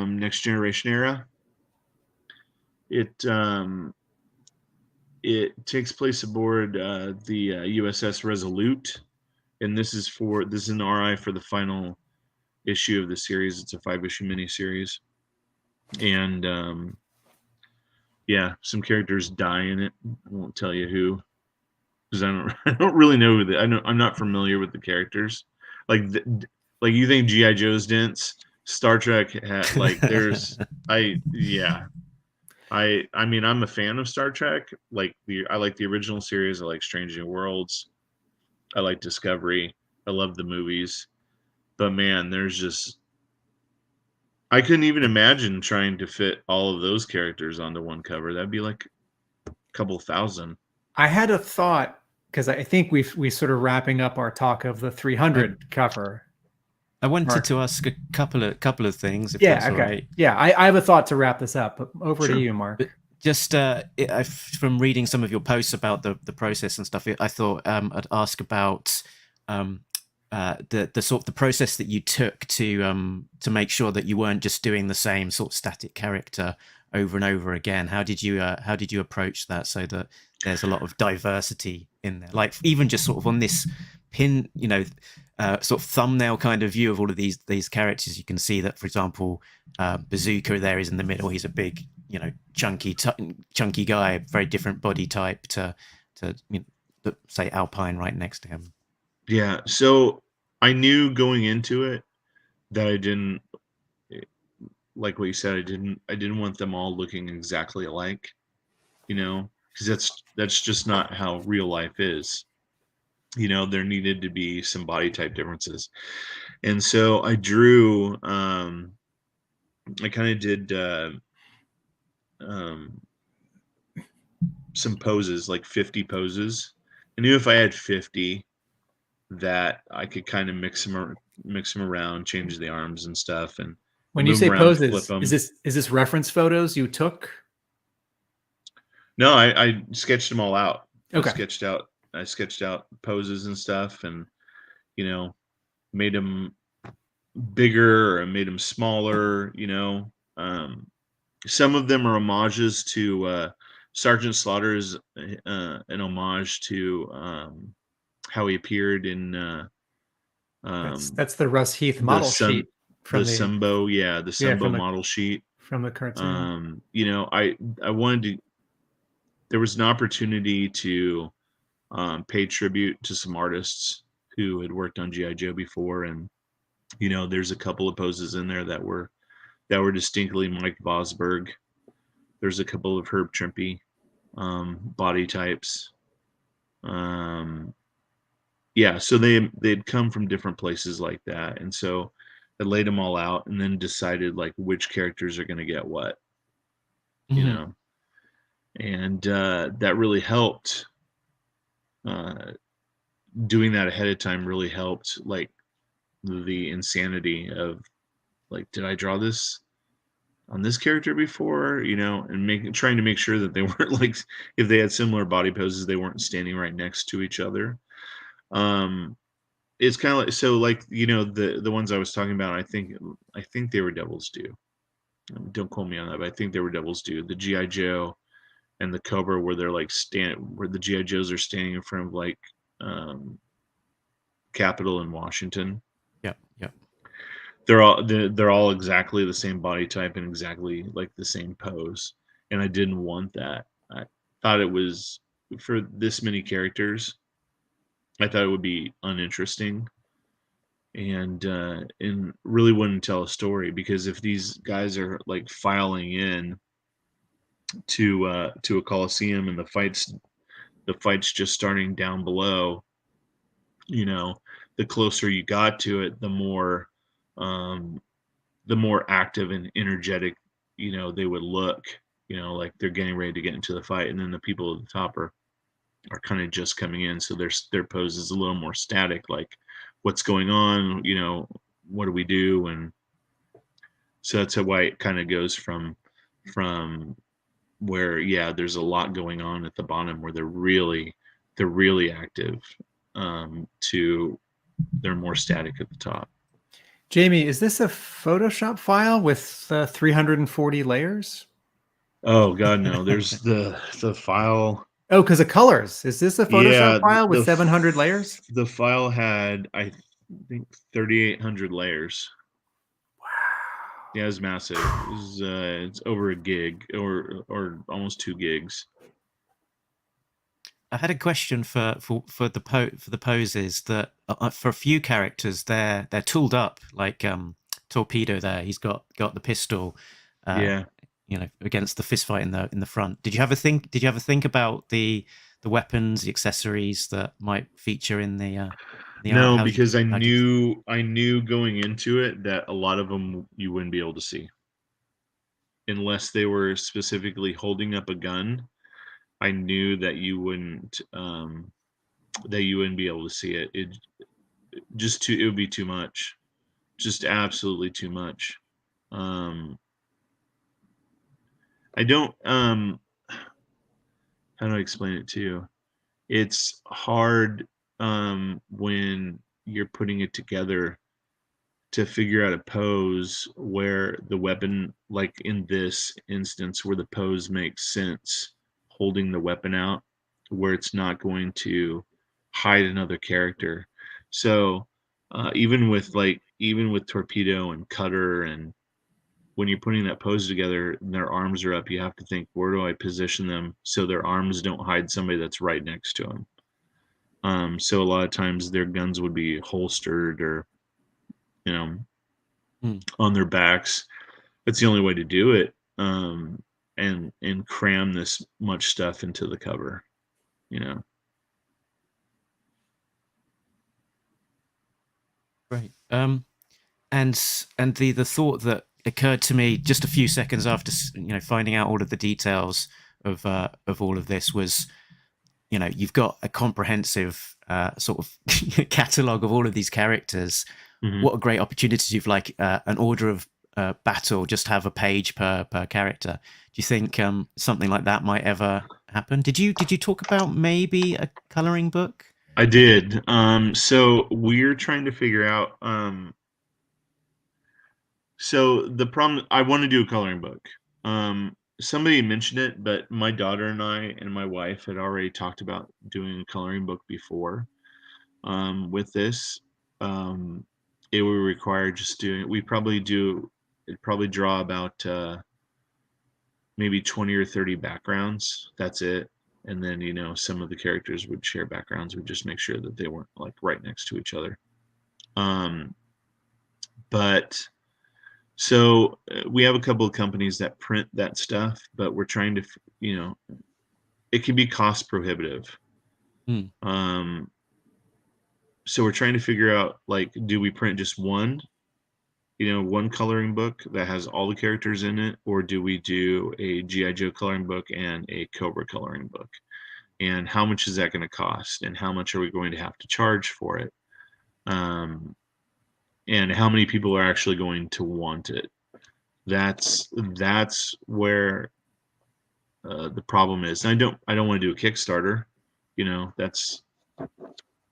Next Generation era. It takes place aboard the USS Resolute, and this is an RI for the final issue of the series. It's a 5-issue miniseries, and some characters die in it. I won't tell you who, because I don't really know who I'm not familiar with the characters. Like you think G.I. Joe's dense? Star Trek had there's I mean I'm a fan of Star Trek. I like the original series. I like Strange New Worlds. I like Discovery. I love the movies. But man, there's just I couldn't even imagine trying to fit all of those characters onto one cover. That'd be like a couple thousand. I had a thought, because I think we sort of wrapping up our talk of the 300 cover. I wanted to ask a couple of things. If Yeah, that's okay. all right. Yeah, I have a thought to wrap this up. But over to you, Mark. But just from reading some of your posts about the process and stuff, I thought I'd ask about the sort of the process that you took to make sure that you weren't just doing the same sort of static character over and over again. How did you approach that so that there's a lot of diversity in there? Like even just sort of on this pin, sort of thumbnail kind of view of all of these characters, you can see that, for example, Bazooka there is in the middle. He's a big, chunky guy, very different body type to say Alpine right next to him. Yeah, so I knew going into it that I didn't like what you said. I didn't want them all looking exactly alike, because that's just not how real life is. There needed to be some body type differences, and so I drew. I kind of did some poses, like 50 poses. I knew if I had 50. That I could kind of mix them around, change the arms and stuff. And when you say poses, is this reference photos you took? No, I sketched them all out. Okay. I sketched out poses and stuff, and made them bigger or made them smaller. Some of them are homages to Sergeant Slaughter's an homage to. How he appeared in that's the Russ Heath model sheet from the Sumbo model sheet from the cartoon. I wanted to. There was an opportunity to pay tribute to some artists who had worked on G.I. Joe before, and there's a couple of poses in there that were distinctly Mike Vosberg. There's a couple of Herb Trimpe body types. So they'd come from different places like that, and so I laid them all out and then decided like which characters are going to get what, you Mhm. know, and that really helped. Uh, Doing that ahead of time really helped, like the insanity of like, did I draw this on this character before, you know, and trying to make sure that they weren't like, if they had similar body poses, they weren't standing right next to each other. Um, it's kind of like, so like, you know, the ones I was talking about, I think they were Devil's Due. Don't quote me on that, but I think they were Devil's Due. The GI Joe and the Cobra, where they're like where the GI Joes are standing in front of like um, Capitol in Washington. Yep. Yep. They're all exactly the same body type and exactly like the same pose, and I didn't want that. I thought it was, for this many characters, I thought it would be uninteresting and really wouldn't tell a story, because if these guys are like filing in to a coliseum and the fight's just starting down below, you know, the closer you got to it, um the more active and energetic, you know, they would look, you know, like they're getting ready to get into the fight. And then the people at the top are kind of just coming in, so their pose is a little more static, like what's going on, you know, what do we do? And so that's why it kind of goes from where, yeah, there's a lot going on at the bottom where they're really active, to they're more static at the top. Jamie, is this a Photoshop file with 340 layers? Oh God, no. There's the file. Oh, because of colors. Is this a Photoshop Yeah, file with 700 layers? the file had, I think, 3,800 layers. Yeah, it was massive. It's over a gig, or almost 2 gigs. I had a question for the poses that for a few characters they're tooled up, like Torpedo there. He's got the pistol. Yeah. You know, against the fist fight in the front. Did you ever think about the weapons, the accessories that might feature in the No, art? because I knew going into it that a lot of them you wouldn't be able to see unless they were specifically holding up a gun. I knew that you wouldn't be able to see it. It would be too much. Just absolutely too much. I don't how do I explain it to you? It's hard when you're putting it together to figure out a pose where the weapon, like in this instance, where the pose makes sense, holding the weapon out, where it's not going to hide another character. So even with Torpedo and Cutter, and when you're putting that pose together and their arms are up, you have to think, where do I position them so their arms don't hide somebody that's right next to them? So a lot of times their guns would be holstered, or, you know, on their backs. That's the only way to do it, and cram this much stuff into the cover, you know. Right. And the thought that occurred to me just a few seconds after finding out all of the details of all of this was, you know, you've got a comprehensive sort of catalog of all of these characters. Mm-hmm. What a great opportunity! You've like an order of battle, just have a page per character. Do you think something like that might ever happen? Did you talk about maybe a coloring book? I did. So we're trying to figure out. So the problem, I want to do a coloring book. Somebody mentioned it, but my daughter and I and my wife had already talked about doing a coloring book before. With this, it would require just doing. It'd probably draw about maybe 20 or 30 backgrounds. That's it. And then, you know, some of the characters would share backgrounds. We'd just make sure that they weren't like right next to each other. But so we have a couple of companies that print that stuff, but we're trying to, you know, it can be cost prohibitive. So we're trying to figure out, like, do we print just one one coloring book that has all the characters in it, or do we do a G.I. Joe coloring book and a Cobra coloring book? And how much is that going to cost? And how much are we going to have to charge for it? And how many people are actually going to want it? That's where the problem is. And I don't want to do a Kickstarter. I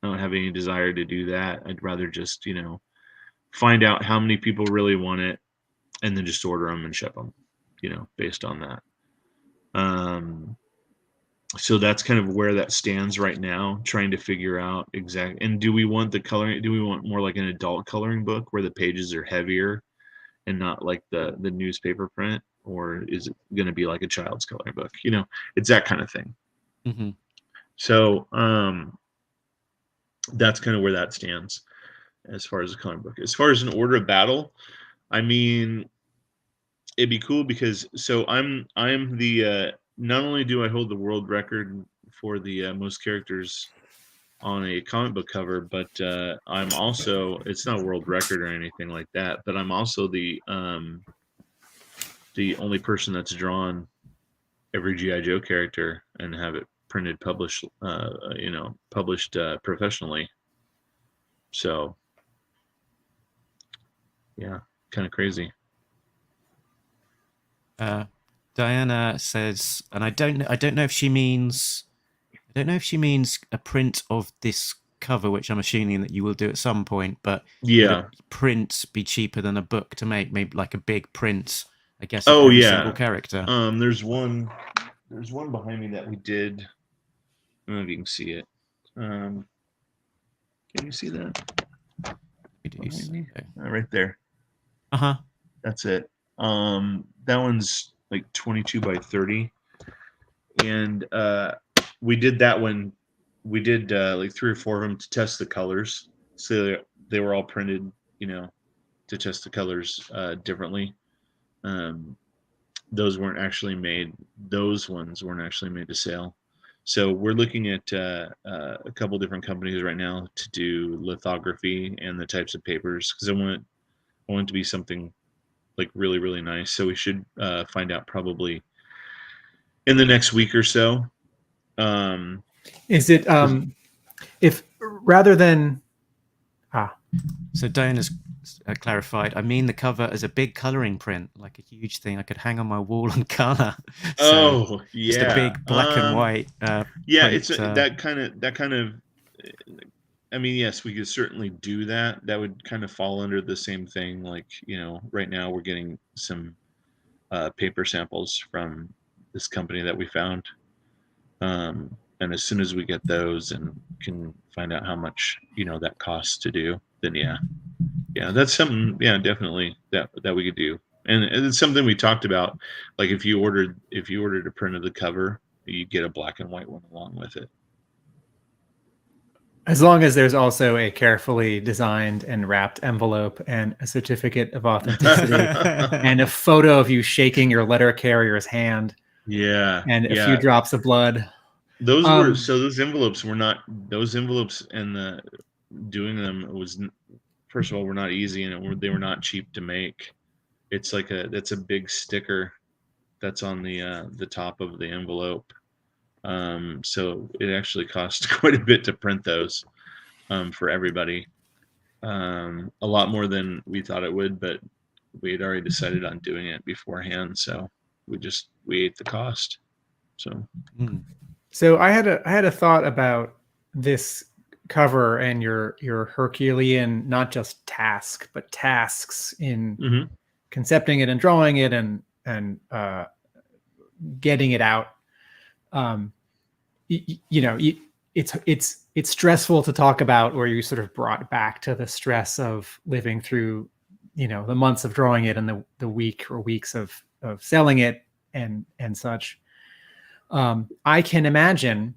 don't have any desire to do that. I'd rather just find out how many people really want it, and then just order them and ship them, based on that. So that's kind of where that stands right now, trying to figure out exactly. And do we want more like an adult coloring book where the pages are heavier and not like the newspaper print, or is it going to be like a child's coloring book? It's that kind of thing. Mm-hmm. So that's kind of where that stands as far as a coloring book. As far as an order of battle, I mean, it'd be cool because I'm the not only do I hold the world record for the most characters on a comic book cover, but I'm also, it's not a world record or anything like that, but I'm also the only person that's drawn every G.I. Joe character and have it printed, published professionally. So yeah, kind of crazy. Diana says, and I don't know if she means a print of this cover, which I'm assuming that you will do at some point, but yeah, would a print be cheaper than a book to make? Maybe like a big print, I guess. Oh, of every yeah. single character. There's one behind me that we did. I don't know if you can see it. Can you see that? Right there. Uh-huh. That's it. That one's like 22 by 30, and we did that one. We did like 3 or 4 of them to test the colors. So they were all printed, to test the colors differently. Those weren't actually made. Those ones weren't actually made to sale. So we're looking at a couple different companies right now to do lithography and the types of papers, because I want it to be something like really, really nice. So we should find out probably in the next week or so. Is it if rather than So Diana's clarified, I mean the cover as a big coloring print, like a huge thing I could hang on my wall and color. Oh, yeah. Just a big black and white yeah, print, it's that kind of I mean, yes, we could certainly do that. That would kind of fall under the same thing. Like, right now we're getting some paper samples from this company that we found. And as soon as we get those and can find out how much, that costs to do, then yeah, that's something, definitely that we could do. And it's something we talked about. Like if you ordered a print of the cover, you get a black and white one along with it. As long as there's also a carefully designed and wrapped envelope and a certificate of authenticity and a photo of you shaking your letter carrier's hand. Yeah. And a few drops of blood. Those envelopes and the doing them was, first of all, were not easy, and they were not cheap to make. It's like that's a big sticker that's on the top of the envelope. So it actually cost quite a bit to print those for everybody. A lot more than we thought it would, but we had already decided on doing it beforehand, so we ate the cost. So. So I had a thought about this cover and your Herculean, not just task, but tasks in concepting it and drawing it and getting it out. It's stressful to talk about, or you sort of brought back to the stress of living through, the months of drawing it and the week or weeks of selling it and such. I can imagine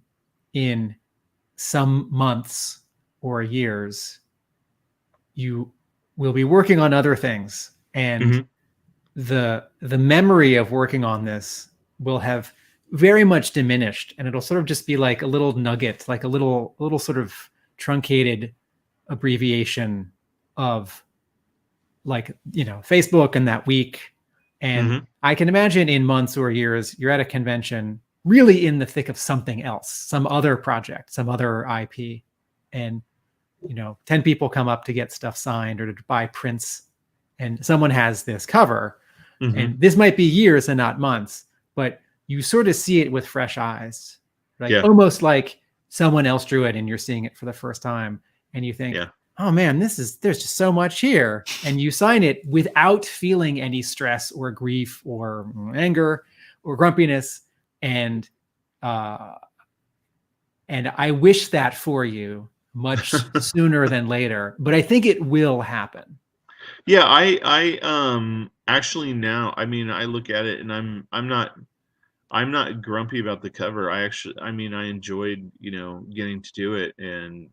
in some months or years, you will be working on other things, and the memory of working on this will have very much diminished, and it'll sort of just be like a little nugget, like a little sort of truncated abbreviation of like, Facebook and that week. And I can imagine in months or years, you're at a convention really in the thick of something else, some other project, some other IP. And, 10 people come up to get stuff signed or to buy prints, and someone has this cover. And this might be years and not months, but you sort of see it with fresh eyes, right? Yeah. Almost like someone else drew it and you're seeing it for the first time. And you think, oh man, there's just so much here. And you sign it without feeling any stress or grief or anger or grumpiness. And I wish that for you much sooner than later, but I think it will happen. Yeah, I actually now, I mean, I look at it and I'm not grumpy about the cover. I enjoyed, getting to do it, and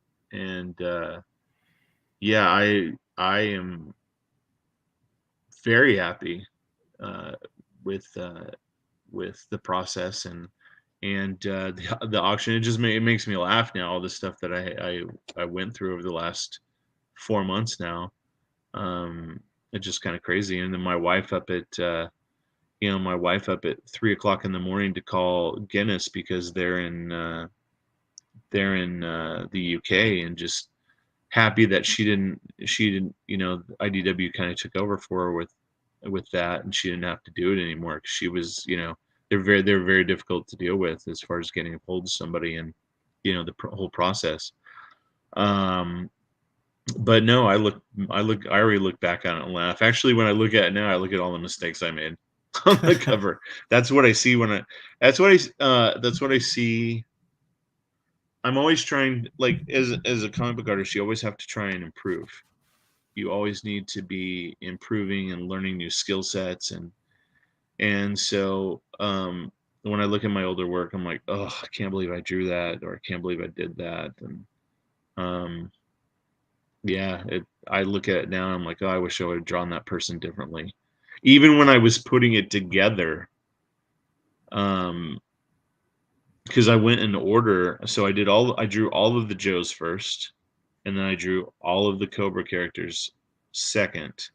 yeah, I am very happy with the process and the auction. It makes me laugh now, all the stuff that I went through over the last 4 months now. It's just kind of crazy. And then my wife up at 3:00 in the morning to call Guinness because they're in the UK, and just happy that she didn't, IDW kind of took over for her with that, and she didn't have to do it anymore, because she was, they're very difficult to deal with as far as getting a hold of somebody and, the whole process. But no, I already look back on it and laugh. Actually, when I look at it now, I look at all the mistakes I made on the cover. That's what I see that's what I see. I'm always trying, like, as a comic book artist, you always have to try and improve. You always need to be improving and learning new skill sets. And so, when I look at my older work, I'm like, oh, I can't believe I drew that, or I can't believe I did that. And, yeah, I look at it now, I'm like, oh, I wish I would have drawn that person differently. Even when I was putting it together, because I went in order. So I drew all of the Joes first, and then I drew all of the Cobra characters second.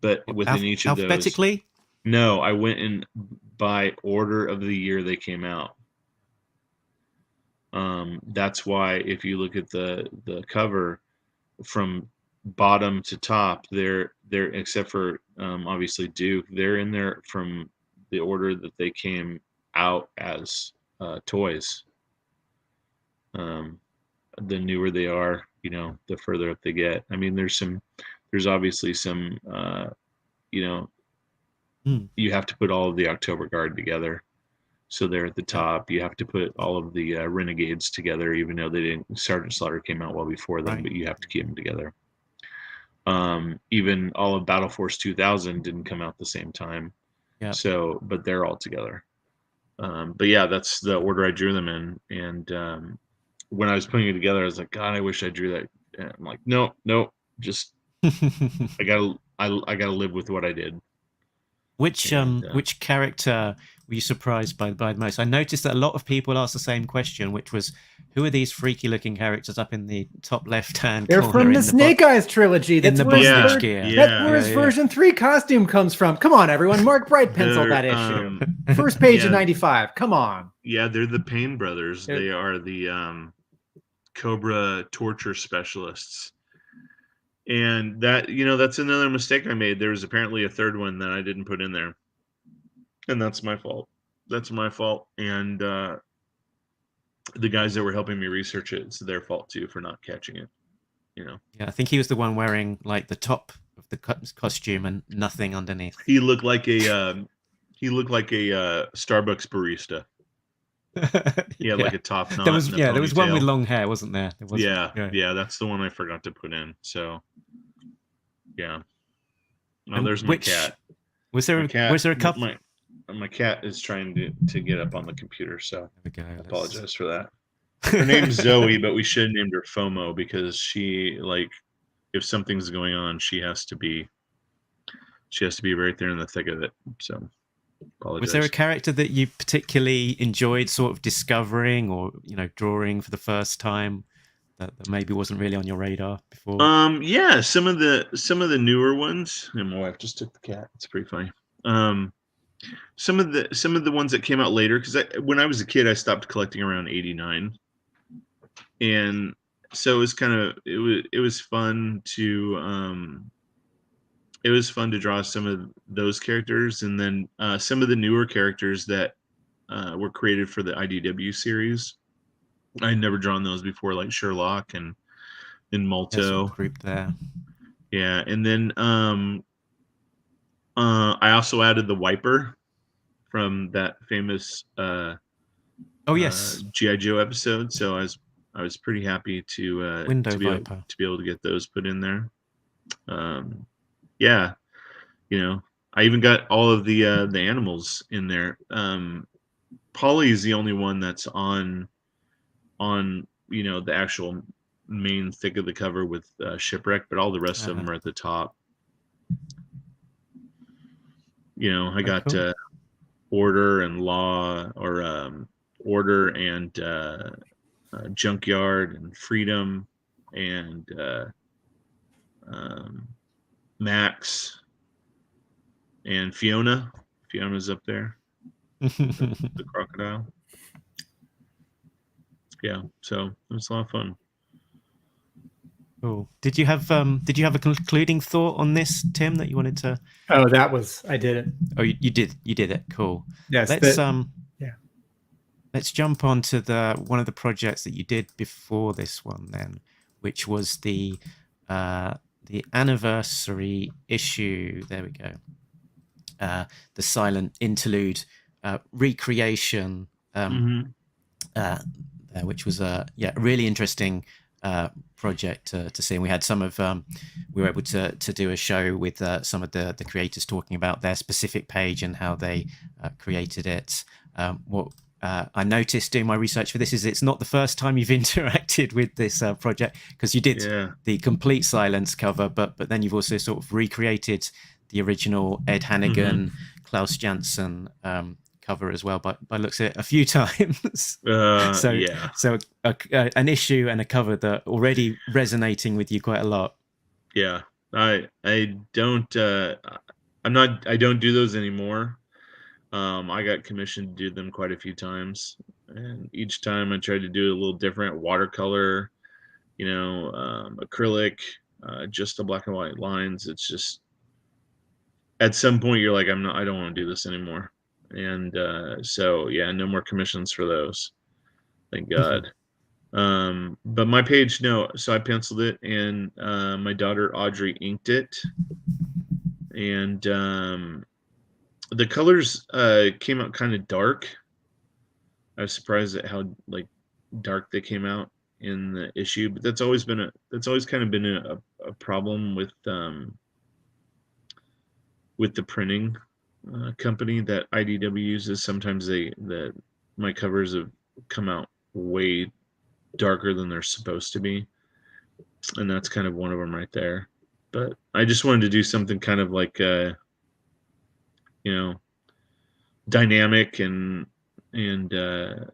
But within each of those, alphabetically? No, I went in by order of the year they came out. That's why if you look at the cover, from bottom to top, they're except for obviously Duke, they're in there from the order that they came out as toys. The newer they are, the further up they get. I mean, there's obviously some you have to put all of the October Guard together, so they're at the top. You have to put all of the Renegades together, even though they didn't. Sergeant Slaughter came out well before them, but you have to keep them together. Even all of Battle Force 2000 didn't come out the same time. Yeah. So, but they're all together. But yeah, that's the order I drew them in. And when I was putting it together, I was like, God, I wish I drew that. And I'm like, no, just I gotta live with what I did. Which character were you surprised by the most? I noticed that a lot of people asked the same question, which was, who are these freaky-looking characters up in the top left-hand corner? They're from the Snake Eyes trilogy. That's where his version 3 costume comes from. Come on, everyone. Mark Bright penciled that issue. First page of 95. Come on. Yeah, they're the Payne brothers. They are the Cobra torture specialists. And that, that's another mistake I made. There was apparently a third one that I didn't put in there. And that's my fault. And the guys that were helping me research it, it's their fault too for not catching it. Yeah, I think he was the one wearing like the top of the costume and nothing underneath. He looked like a Starbucks barista. He had like a top knot. There was one with long hair, wasn't there? Yeah, that's the one I forgot to put in. So yeah. Oh, there's my cat. Was there a couple? My cat is trying to get up on the computer, so I apologize for that. Her Her name's Zoe, but we should have named her FOMO, because she, like, if something's going on, she has to be right there in the thick of it. So apologize. Was there a character that you particularly enjoyed sort of discovering or drawing for the first time that maybe wasn't really on your radar before? Yeah, some of the newer ones. And my wife just took the cat. It's pretty funny. Some of the ones that came out later, because when I was a kid, I stopped collecting around '89, and so it was kind of it was fun to draw some of those characters, and then some of the newer characters that were created for the IDW series. I had never drawn those before, like Sherlock and Malto. Group there. Yeah, and then I also added the Wiper from that famous Oh yes, GI Joe episode. So I was pretty happy to be able to get those put in there. Yeah, I even got all of the animals in there. Polly is the only one that's on the actual main thick of the cover with Shipwreck, but all the rest of them are at the top. I got cool. Order and Law, or Order and Junkyard and Freedom and Max and Fiona. Fiona's up there. the crocodile. Yeah, so it was a lot of fun. Cool. Did you have a concluding thought on this, Tim, that you wanted to? Oh, I did it. Oh, you did it. Cool. Yes. Let's jump on to one of the projects that you did before this one, then, which was the anniversary issue. There we go. The silent interlude recreation, which was a really interesting project to see. And we had we were able to do a show with some of the creators talking about their specific page and how they created it. What I noticed doing my research for this is it's not the first time you've interacted with this project, because you did the complete silence cover, but then you've also sort of recreated the original Ed Hannigan, Klaus Janson cover as well, by looks at it a few times. So an issue and a cover that already resonating with you quite a lot. Yeah, I don't do those anymore. I got commissioned to do them quite a few times, and each time I tried to do a little different: watercolor, acrylic, just the black and white lines. It's just, at some point you're like, I don't want to do this anymore. And so no more commissions for those, thank God. But my page, no. So I penciled it, and my daughter Audrey inked it, and the colors came out kind of dark. I was surprised at how dark they came out in the issue, but that's always kind of been a problem with the printing company that IDW uses. Sometimes my covers have come out way darker than they're supposed to be, and that's kind of one of them right there. But I just wanted to do something kind of like dynamic, and it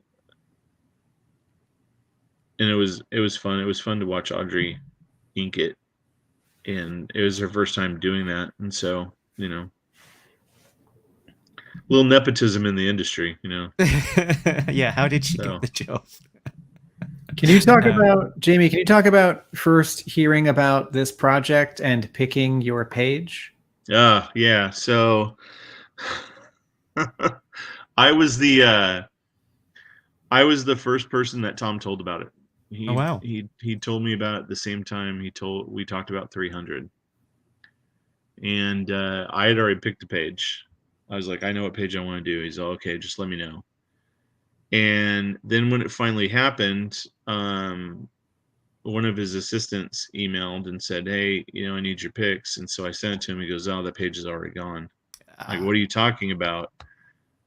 was fun. It was fun to watch Audrey ink it, and it was her first time doing that, and so a little nepotism in the industry, Yeah, how did she get the job? Can you talk about, Jamie, first hearing about this project and picking your page? Yeah. So I was the first person that Tom told about it. Oh, wow. He told me about it the same time we talked about 300. And I had already picked a page. I was like, I know what page I want to do. He's all, okay, just let me know. And then when it finally happened, one of his assistants emailed and said, hey, I need your pics. And so I sent it to him. He goes, oh, that page is already gone. Like, what are you talking about?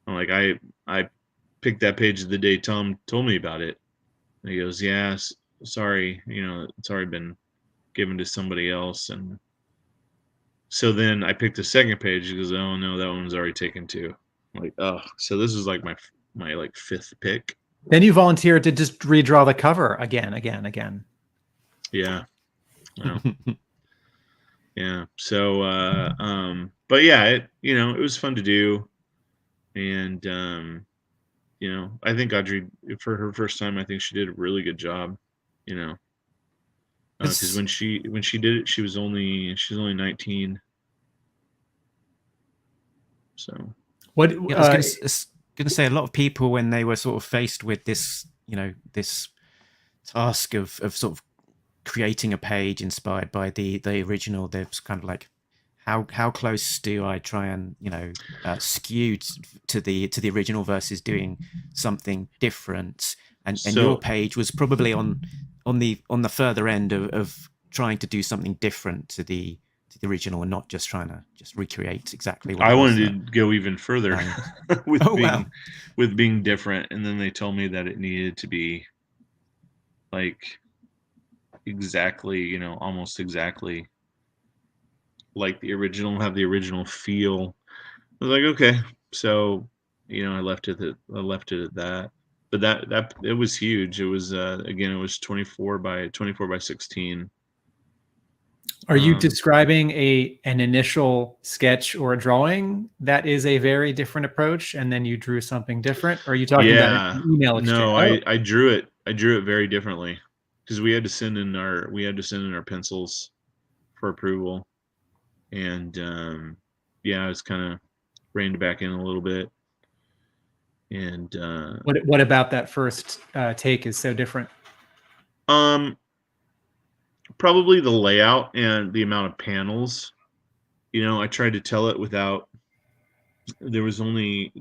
I'm like, I picked that page the day Tom told me about it. And he goes, yeah, sorry, it's already been given to somebody else. And so then I picked the second page. He goes, oh no, that one's already taken too. I'm like, oh, so this is like my fifth pick. Then you volunteered to just redraw the cover again. Yeah. Well, yeah. So, but yeah, it was fun to do. And, I think Audrey, for her first time, I think she did a really good job, because It's- when she did it, she's only 19. So, What yeah, I was gonna say a lot of people when they were sort of faced with this, this task of sort of creating a page inspired by the original, they're kind of like, how close do I try and skew to the original versus doing something different? And your so page was probably on the further end of trying to do something different to the original and not just trying to just recreate exactly what I it was. wanted to go even further with Oh wow! being different, and then they told me that it needed to be like exactly, almost exactly like the original, have the original feel. I was like, okay, so I left it at that. But that it was huge. It was again, it was 24 by 16. are you describing an initial sketch or a drawing that is a very different approach, and then you drew something different? Or are you talking about Yeah, an email exchange? no, Oh, I drew it. I drew it very differently because we had to send in our pencils for approval, and yeah, I was kind of reined back in a little bit, and what about that first take is so different? um, probably the layout and the amount of panels. I tried to tell it without. There was only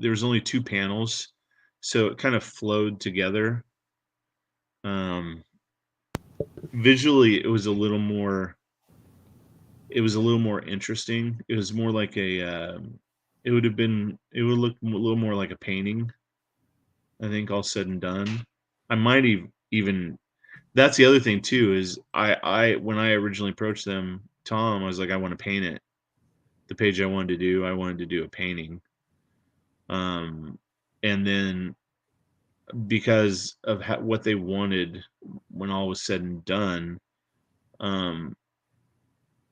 two panels, so it kind of flowed together. Um, Visually, it was a little more interesting. It was more like it would look a little more like a painting, I think, all said and done. I might even that's the other thing too, is I when I originally approached them, Tom, I was like, I want to paint it. The page I wanted to do a painting. And then because of what they wanted when all was said and done, um,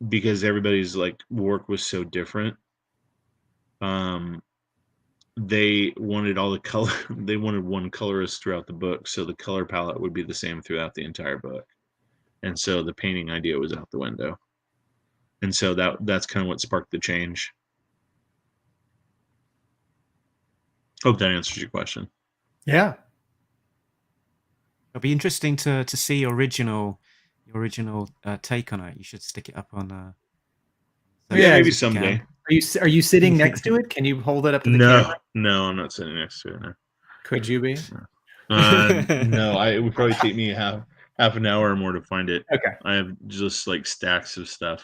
because everybody's like work was so different, um, they wanted all the color. They wanted one colorist throughout the book, so the color palette would be the same throughout the entire book. And so the painting idea was out the window. And so that's kind of what sparked the change. Hope that answers your question. Yeah. It'll be interesting to see your original take on it. You should stick it up on. Yeah, maybe if you someday. can. Are you sitting next to it? Can you hold it up to the camera? No, I'm not sitting next to it. No. Could you be? No, it would probably take me half an hour or more to find it. Okay. I have just like stacks of stuff.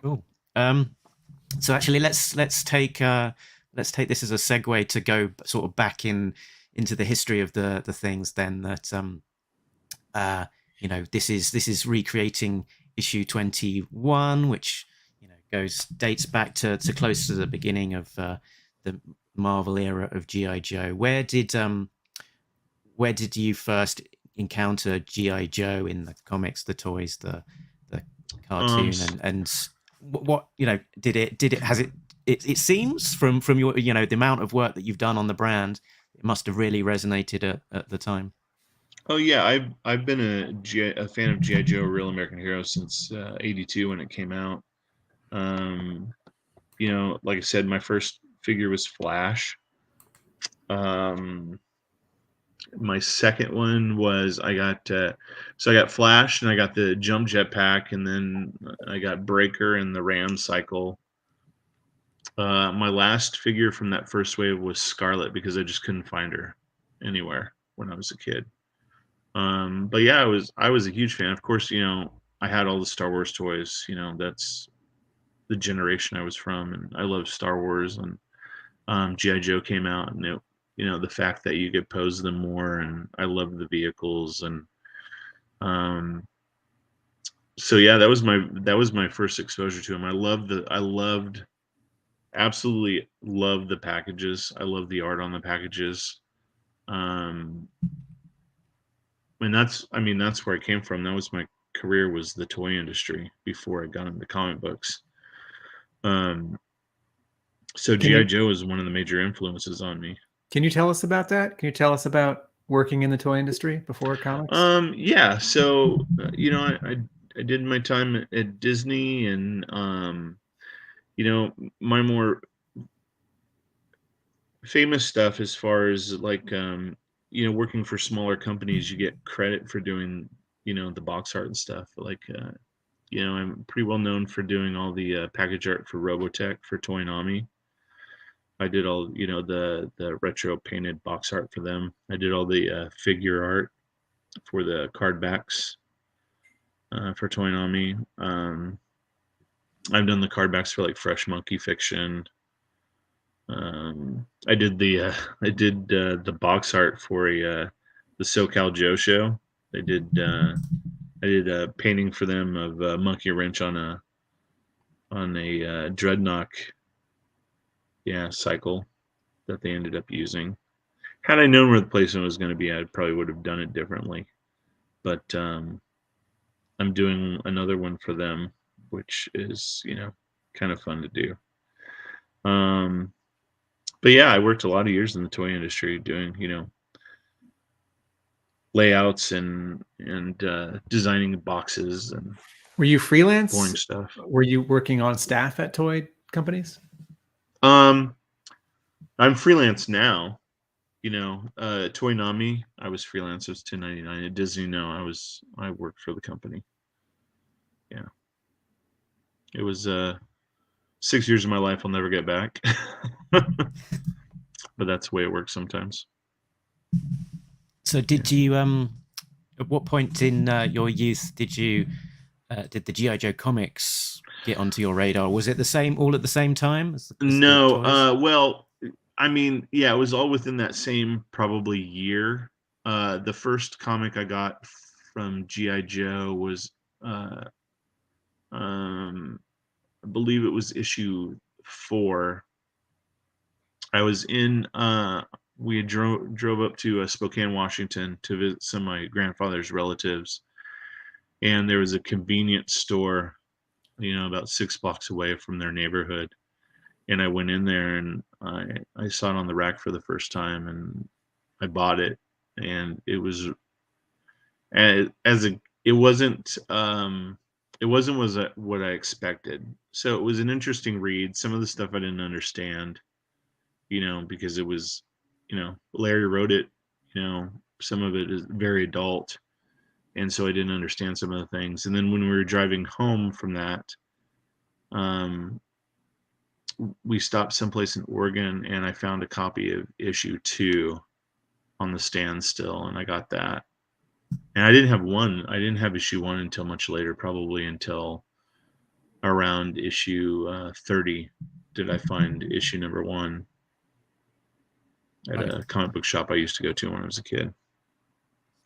Cool. So actually, let's take this as a segue to go sort of back into the history of the things. Then that this is recreating issue 21, which dates back to close to the beginning of the Marvel era of G.I. Joe. Where did you first encounter G.I. Joe in the comics, the toys, the cartoon, and what did it has it seems from your the amount of work that you've done on the brand, it must have really resonated at the time. Oh yeah, I've been a fan of G.I. Joe, Real American Hero, since '82 when it came out. Like I said, my first figure was Flash. My second one was I got Flash, and I got the Jump Jet pack, and then I got Breaker and the Ram Cycle. My last figure from that first wave was Scarlet, because I just couldn't find her anywhere when I was a kid. But yeah, I was a huge fan. Of course, I had all the Star Wars toys. That's the generation I was from, and I love Star Wars. And G.I. Joe came out, and the fact that you could pose them more, and I loved the vehicles. And so yeah, that was my first exposure to them. Absolutely loved the packages. I love the art on the packages. and that's where I came from. That was my career, was the toy industry before I got into comic books. So G.I. Joe is one of the major influences on me. Can you tell us about that? Can you tell us about working in the toy industry before comics? Yeah. So I did my time at Disney, and my more famous stuff, as far as like working for smaller companies, you get credit for doing the box art and stuff. Like I'm pretty well known for doing all the package art for Robotech for Toynami. I did all the retro painted box art for them. I did all the figure art for the card backs for Toynami. I've done the card backs for like Fresh Monkey Fiction. I did the box art for the SoCal Joe show. I did a painting for them of Monkey Wrench on a Dreadnought cycle that they ended up using. Had I known where the placement was going to be, I probably would have done it differently. But I'm doing another one for them, which is kind of fun to do. But yeah, I worked a lot of years in the toy industry doing layouts and designing boxes and Were you freelance? boring stuff. Were you working on staff at toy companies? I'm freelance now. Toynami, I was freelance. It was 1099. At Disney, no, I worked for the company. Yeah, it was 6 years of my life I'll never get back. But that's the way it works sometimes. So did you at what point in your youth did the G.I. Joe comics get onto your radar? Was it all at the same time as the No, well, I mean, yeah, it was all within that same probably year. The first comic I got from G.I. Joe was I believe it was issue 4. I was in we drove up to Spokane, Washington to visit some of my grandfather's relatives, and there was a convenience store about 6 blocks away from their neighborhood, and I went in there and I saw it on the rack for the first time, and I bought it, and it was it wasn't what I expected. So it was an interesting read. Some of the stuff I didn't understand, because it was, Larry wrote it, some of it is very adult. And so I didn't understand some of the things. And then when we were driving home from that, we stopped someplace in Oregon, and I found a copy of issue 2 on the stand still, and I got that. And I didn't have issue 1 until much later, probably until around issue 30 did I find issue number 1 at a comic book shop I used to go to when I was a kid.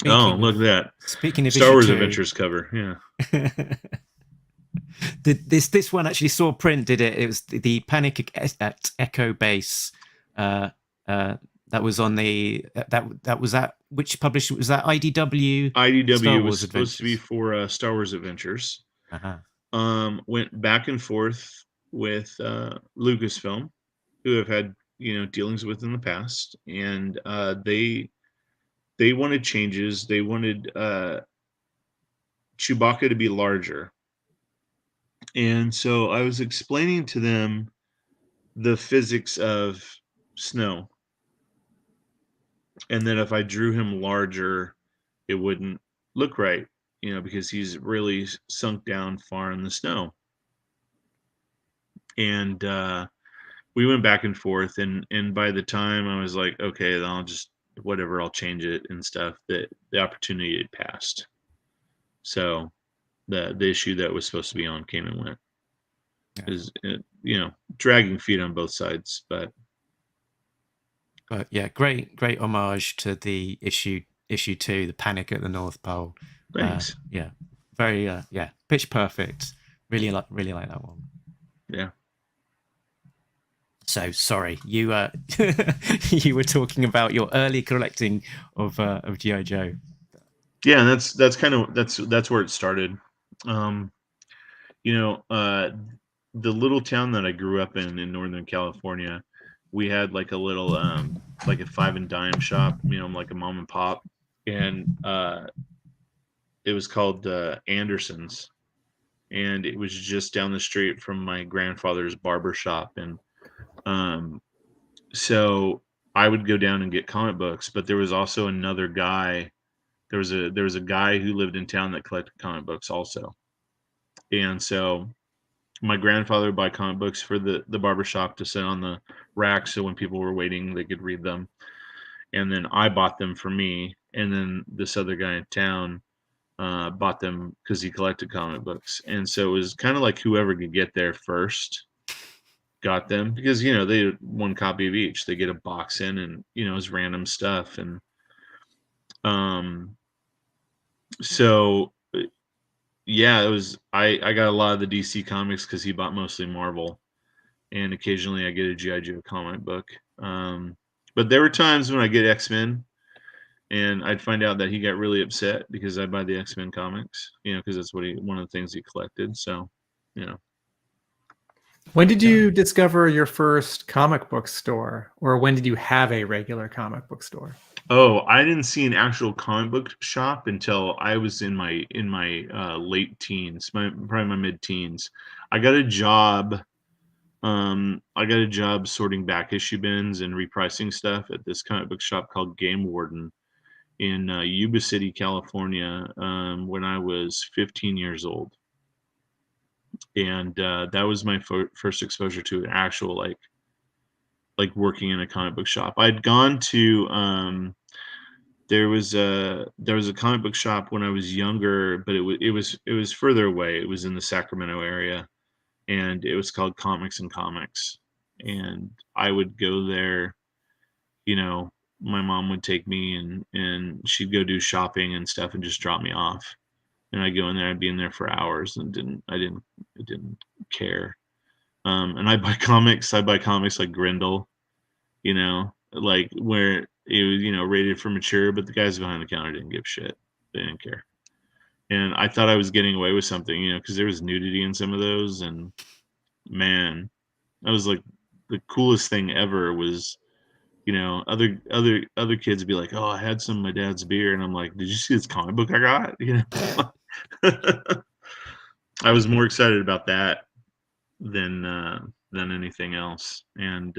Look at that. Speaking of Star Wars 2, Adventures cover, yeah. Did this one actually saw print, did it? It was the Panic at Echo Base. That was on the which publisher was that? IDW. IDW was supposed to be for Star Wars Adventures. Went back and forth with Lucasfilm, who I've had dealings with in the past, and they wanted changes. They wanted Chewbacca to be larger, and so I was explaining to them the physics of snow, and that if I drew him larger, it wouldn't look right, because he's really sunk down far in the snow. And we went back and forth, and by the time I was like, okay, then I'll just I'll change it and stuff, that the opportunity had passed. So the issue that was supposed to be on came and went. Is dragging feet on both sides, but yeah, great homage to the issue 2, the Panic at the North Pole. Thanks. Very pitch perfect. Really like that one. Yeah. So sorry, you you were talking about your early collecting of G.I. Joe. Yeah, and that's kind of that's where it started. Um, you know, the little town that I grew up in Northern California, we had like a little like a five and dime shop, like a mom and pop, and it was called Anderson's, and it was just down the street from my grandfather's barber shop, and um, so I would go down and get comic books, but there was also another guy. There was a guy who lived in town that collected comic books also, and so my grandfather would buy comic books for the barber shop to sit on the rack, so when people were waiting, they could read them. And then I bought them for me, and then this other guy in town bought them because he collected comic books, and so it was kind of like whoever could get there first got them, because they had one copy of each. They get a box in, and it was random stuff, and um so yeah, it was I got a lot of the DC comics because he bought mostly Marvel, and occasionally I get a GI Joe comic book. But there were times when I get X-Men, and I'd find out that he got really upset because I buy the X-Men comics, because that's one of the things he collected. So, you know. When did you discover your first comic book store, or when did you have a regular comic book store? Oh, I didn't see an actual comic book shop until I was in my late teens, probably my mid-teens. I got a job. I got a job sorting back issue bins and repricing stuff at this comic book shop called Game Warden in Yuba City, California, when I was 15 years old, and that was my first exposure to an actual like working in a comic book shop. I'd gone to there was a comic book shop when I was younger, but it was further away. It was in the Sacramento area, and it was called Comics and Comics. And I would go there, my mom would take me, and she'd go do shopping and stuff and just drop me off. And I'd go in there, I'd be in there for hours and I didn't care. And I buy comics like Grindel, like where it was, rated for mature, but the guys behind the counter didn't give shit. They didn't care. And I thought I was getting away with something, because there was nudity in some of those, and man, that was like the coolest thing ever. Was other kids would be like, oh, I had some of my dad's beer, and I'm like, did you see this comic book I got? I was more excited about that than anything else. And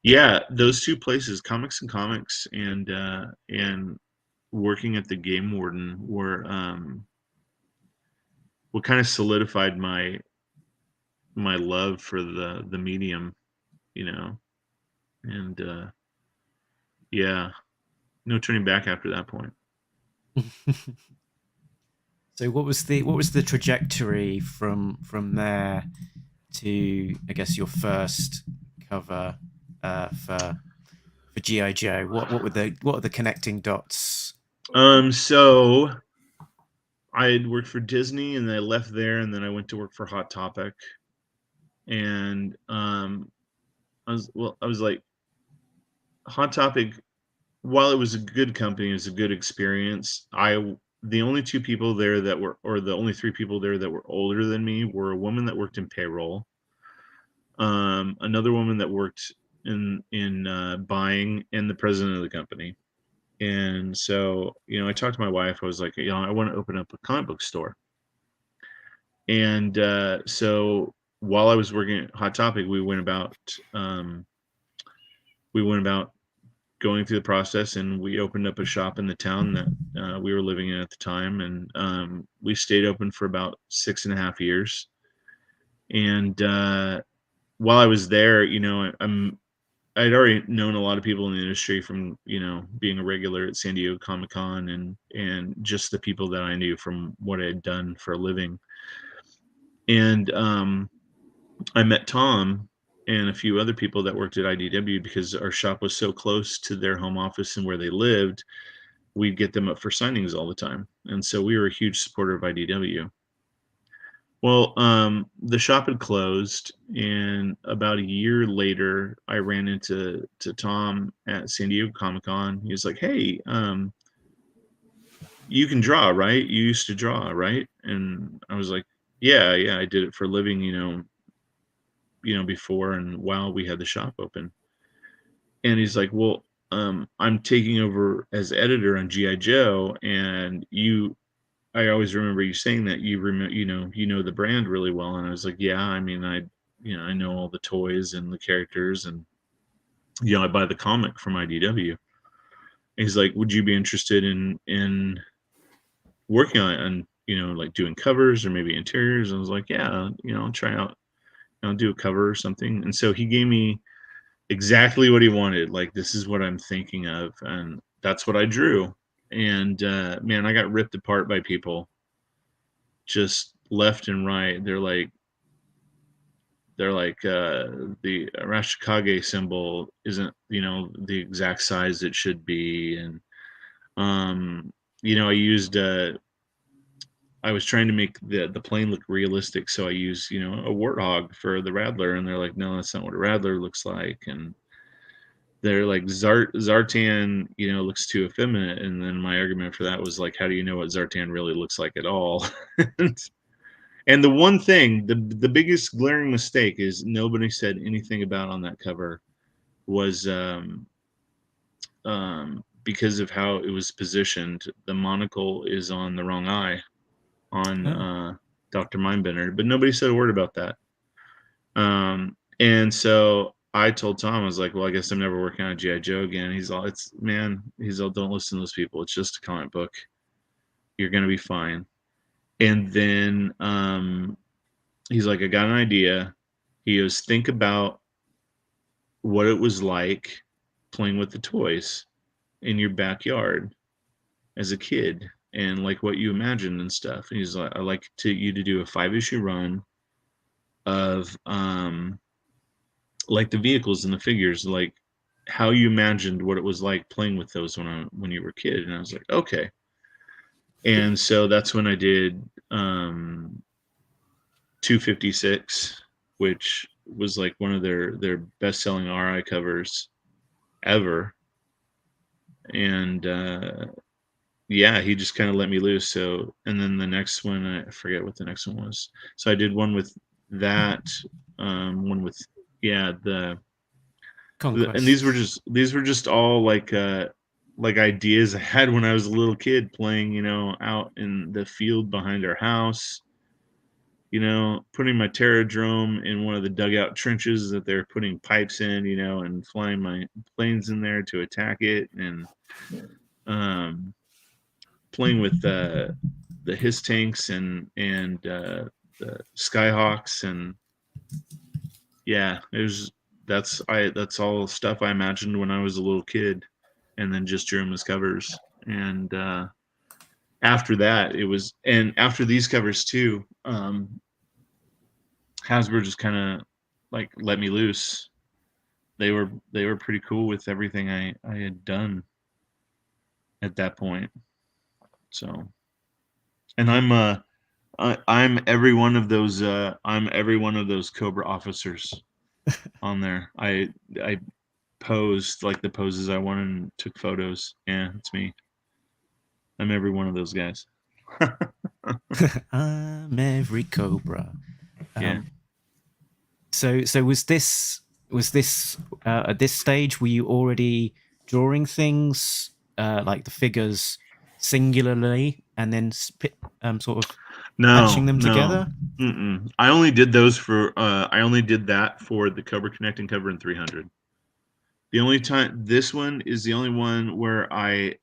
yeah, those two places, Comics and Comics, and working at the Game Warden, were what kind of solidified my love for the medium, and yeah, no turning back after that point. So what was the trajectory from there to, I guess, your first cover for GI Joe? What are the connecting dots? So I had worked for Disney, and then I left there, and then I went to work for Hot Topic, and I was like, Hot Topic, while it was a good company, it was a good experience. The only two people there that were, or the only three people there that were older than me, were a woman that worked in payroll, another woman that worked in buying, and the president of the company. And so, I talked to my wife. I was like, I want to open up a comic book store. And so while I was working at Hot Topic, we went about going through the process, and we opened up a shop in the town that we were living in at the time, and we stayed open for about 6.5 years. And while I was there, I'd already known a lot of people in the industry from being a regular at San Diego Comic-Con, and just the people that I knew from what I had done for a living. And I met Tom and a few other people that worked at IDW, because our shop was so close to their home office and where they lived. We'd get them up for signings all the time, and so we were a huge supporter of IDW. Well, the shop had closed, and about a year later, I ran into Tom at San Diego Comic-Con. He was like, "Hey, you can draw, right? You used to draw, right? And I was like, yeah, I did it for a living, before and while we had the shop open. And he's like, well, I'm taking over as editor on GI Joe, and I always remember you saying that you know the brand really well. And I was like, yeah, I mean, I know all the toys and the characters, and I buy the comic from IDW. And he's like, would you be interested in working on it, and like doing covers or maybe interiors? And I was like, yeah, I'll try out, I'll do a cover or something. And so he gave me exactly what he wanted. Like, this is what I'm thinking of, and that's what I drew. And man, I got ripped apart by people just left and right. They're like the Arashikage symbol isn't the exact size it should be. And I used I was trying to make the plane look realistic, so I used a warthog for the Rattler, and they're like, no, that's not what a Rattler looks like. And they're like, Zartan looks too effeminate. And then my argument for that was like, how do you know what Zartan really looks like at all? And the one thing, the biggest glaring mistake is nobody said anything about on that cover was because of how it was positioned. The monocle is on the wrong eye on Dr. Mindbender, but nobody said a word about that. And so I told Tom, I was like, well, I guess I'm never working on G.I. Joe again. He's all, don't listen to those people. It's just a comic book. You're going to be fine. And then he's like, I got an idea. He goes, think about what it was like playing with the toys in your backyard as a kid, and like what you imagined and stuff. And he's like, I like you to do a 5-issue run of like the vehicles and the figures, like how you imagined what it was like playing with those when you were a kid. And I was like, okay. And so that's when I did 256, which was like one of their best-selling RI covers ever. And yeah, he just kind of let me loose. So, and then the next one, I forget what the next one was. So I did one with that, one with the Conquest. and these were just all like ideas I had when I was a little kid playing, out in the field behind our house, putting my Terradrome in one of the dugout trenches that they're putting pipes in, and flying my planes in there to attack it, and playing with the HISS tanks and the Skyhawks. And yeah, that's all stuff I imagined when I was a little kid, and then just drew them as covers. And after that, after these covers too, Hasbro just kind of like let me loose. They were pretty cool with everything I had done at that point. So, and I'm every one of those Cobra officers on there. I posed like the poses I wanted and took photos. Yeah, it's me. I'm every one of those guys. I'm every Cobra. Yeah. So was this at this stage, were you already drawing things like the figures singularly and then sort of patching them together? I only did those for I only did that for the Cobra Connecting cover in 300. The only time, this one is the only one where I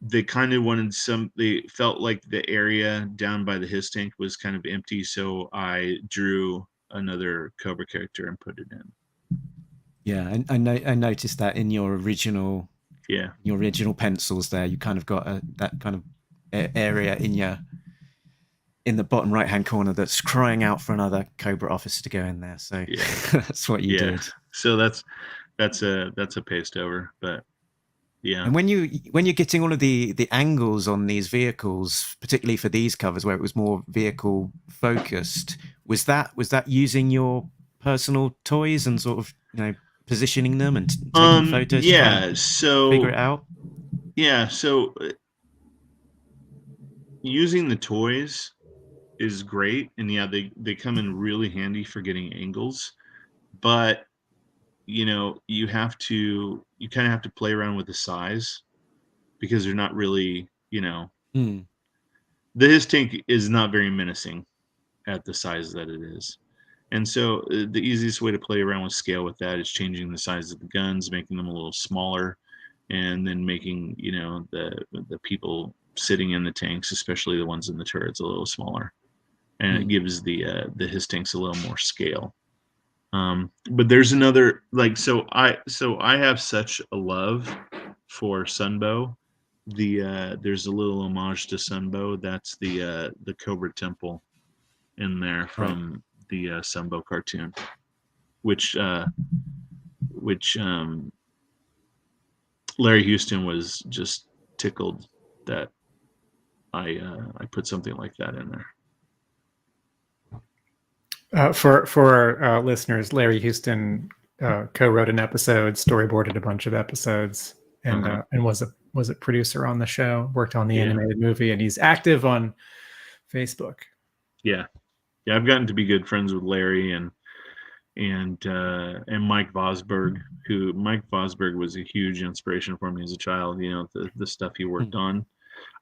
they kind of wanted they felt like the area down by the HISS tank was kind of empty, so I drew another Cobra character and put it in. Yeah, I noticed that in your original pencils there, you kind of got that kind of area in the bottom right hand corner that's crying out for another Cobra officer to go in there. So yeah. That's what you did. So that's a paste over, but yeah. And when you're getting all of the angles on these vehicles, particularly for these covers where it was more vehicle focused, was that using your personal toys and sort of positioning them and taking photos? Yeah. So figure it out. Yeah. So using the toys is great, and yeah, they come in really handy for getting angles, but you know, you kind of have to play around with the size because they're not really, you know, his tank is not very menacing at the size that it is. And so the easiest way to play around with scale with that is changing the size of the guns, making them a little smaller, and then making, you know, the people sitting in the tanks, especially the ones in the turrets, a little smaller. And it gives the his tanks a little more scale. But there's another, like, so I have such a love for Sunbow. There's a little homage to Sunbow. That's the Cobra Temple in there from the Sunbow cartoon, which Larry Houston was just tickled that I put something like that in there. For our listeners, Larry Houston co-wrote an episode, storyboarded a bunch of episodes, and was a producer on the show. Worked on the animated movie, and he's active on Facebook. Yeah, I've gotten to be good friends with Larry and Mike Vosberg. Mike Vosberg was a huge inspiration for me as a child. You know, the stuff he worked on.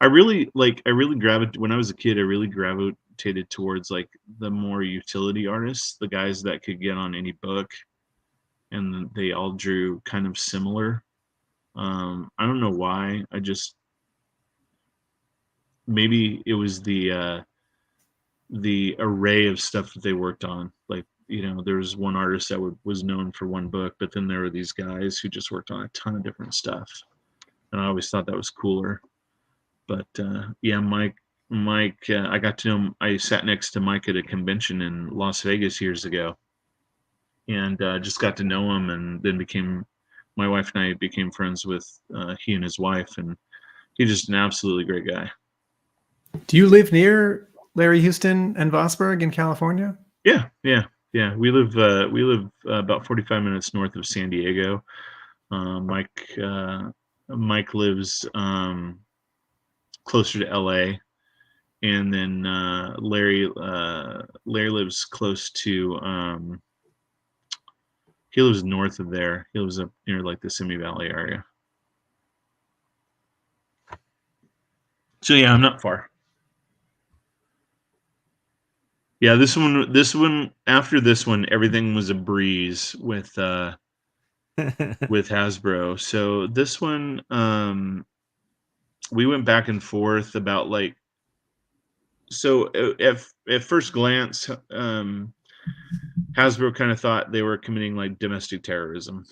I really gravitated when I was a kid. I really gravitated towards like the more utility artists, the guys that could get on any book, and they all drew kind of similar. I don't know why. Maybe it was the array of stuff that they worked on. Like, you know, there was one artist that was known for one book, but then there were these guys who just worked on a ton of different stuff, and I always thought that was cooler. But yeah, Mike, I got to know him. I sat next to Mike at a convention in Las Vegas years ago, and just got to know him, and then my wife and I became friends with he and his wife, and he's just an absolutely great guy. Do you live near Larry Houston and Vosberg in California? Yeah. We live about 45 minutes north of San Diego. Mike lives closer to LA, and then Larry lives close to he lives north of there. He lives up near like the Simi Valley area. So yeah, I'm not far. Yeah, this one after this one, everything was a breeze with Hasbro. So this one, we went back and forth about like, so at first glance, Hasbro kind of thought they were committing like domestic terrorism.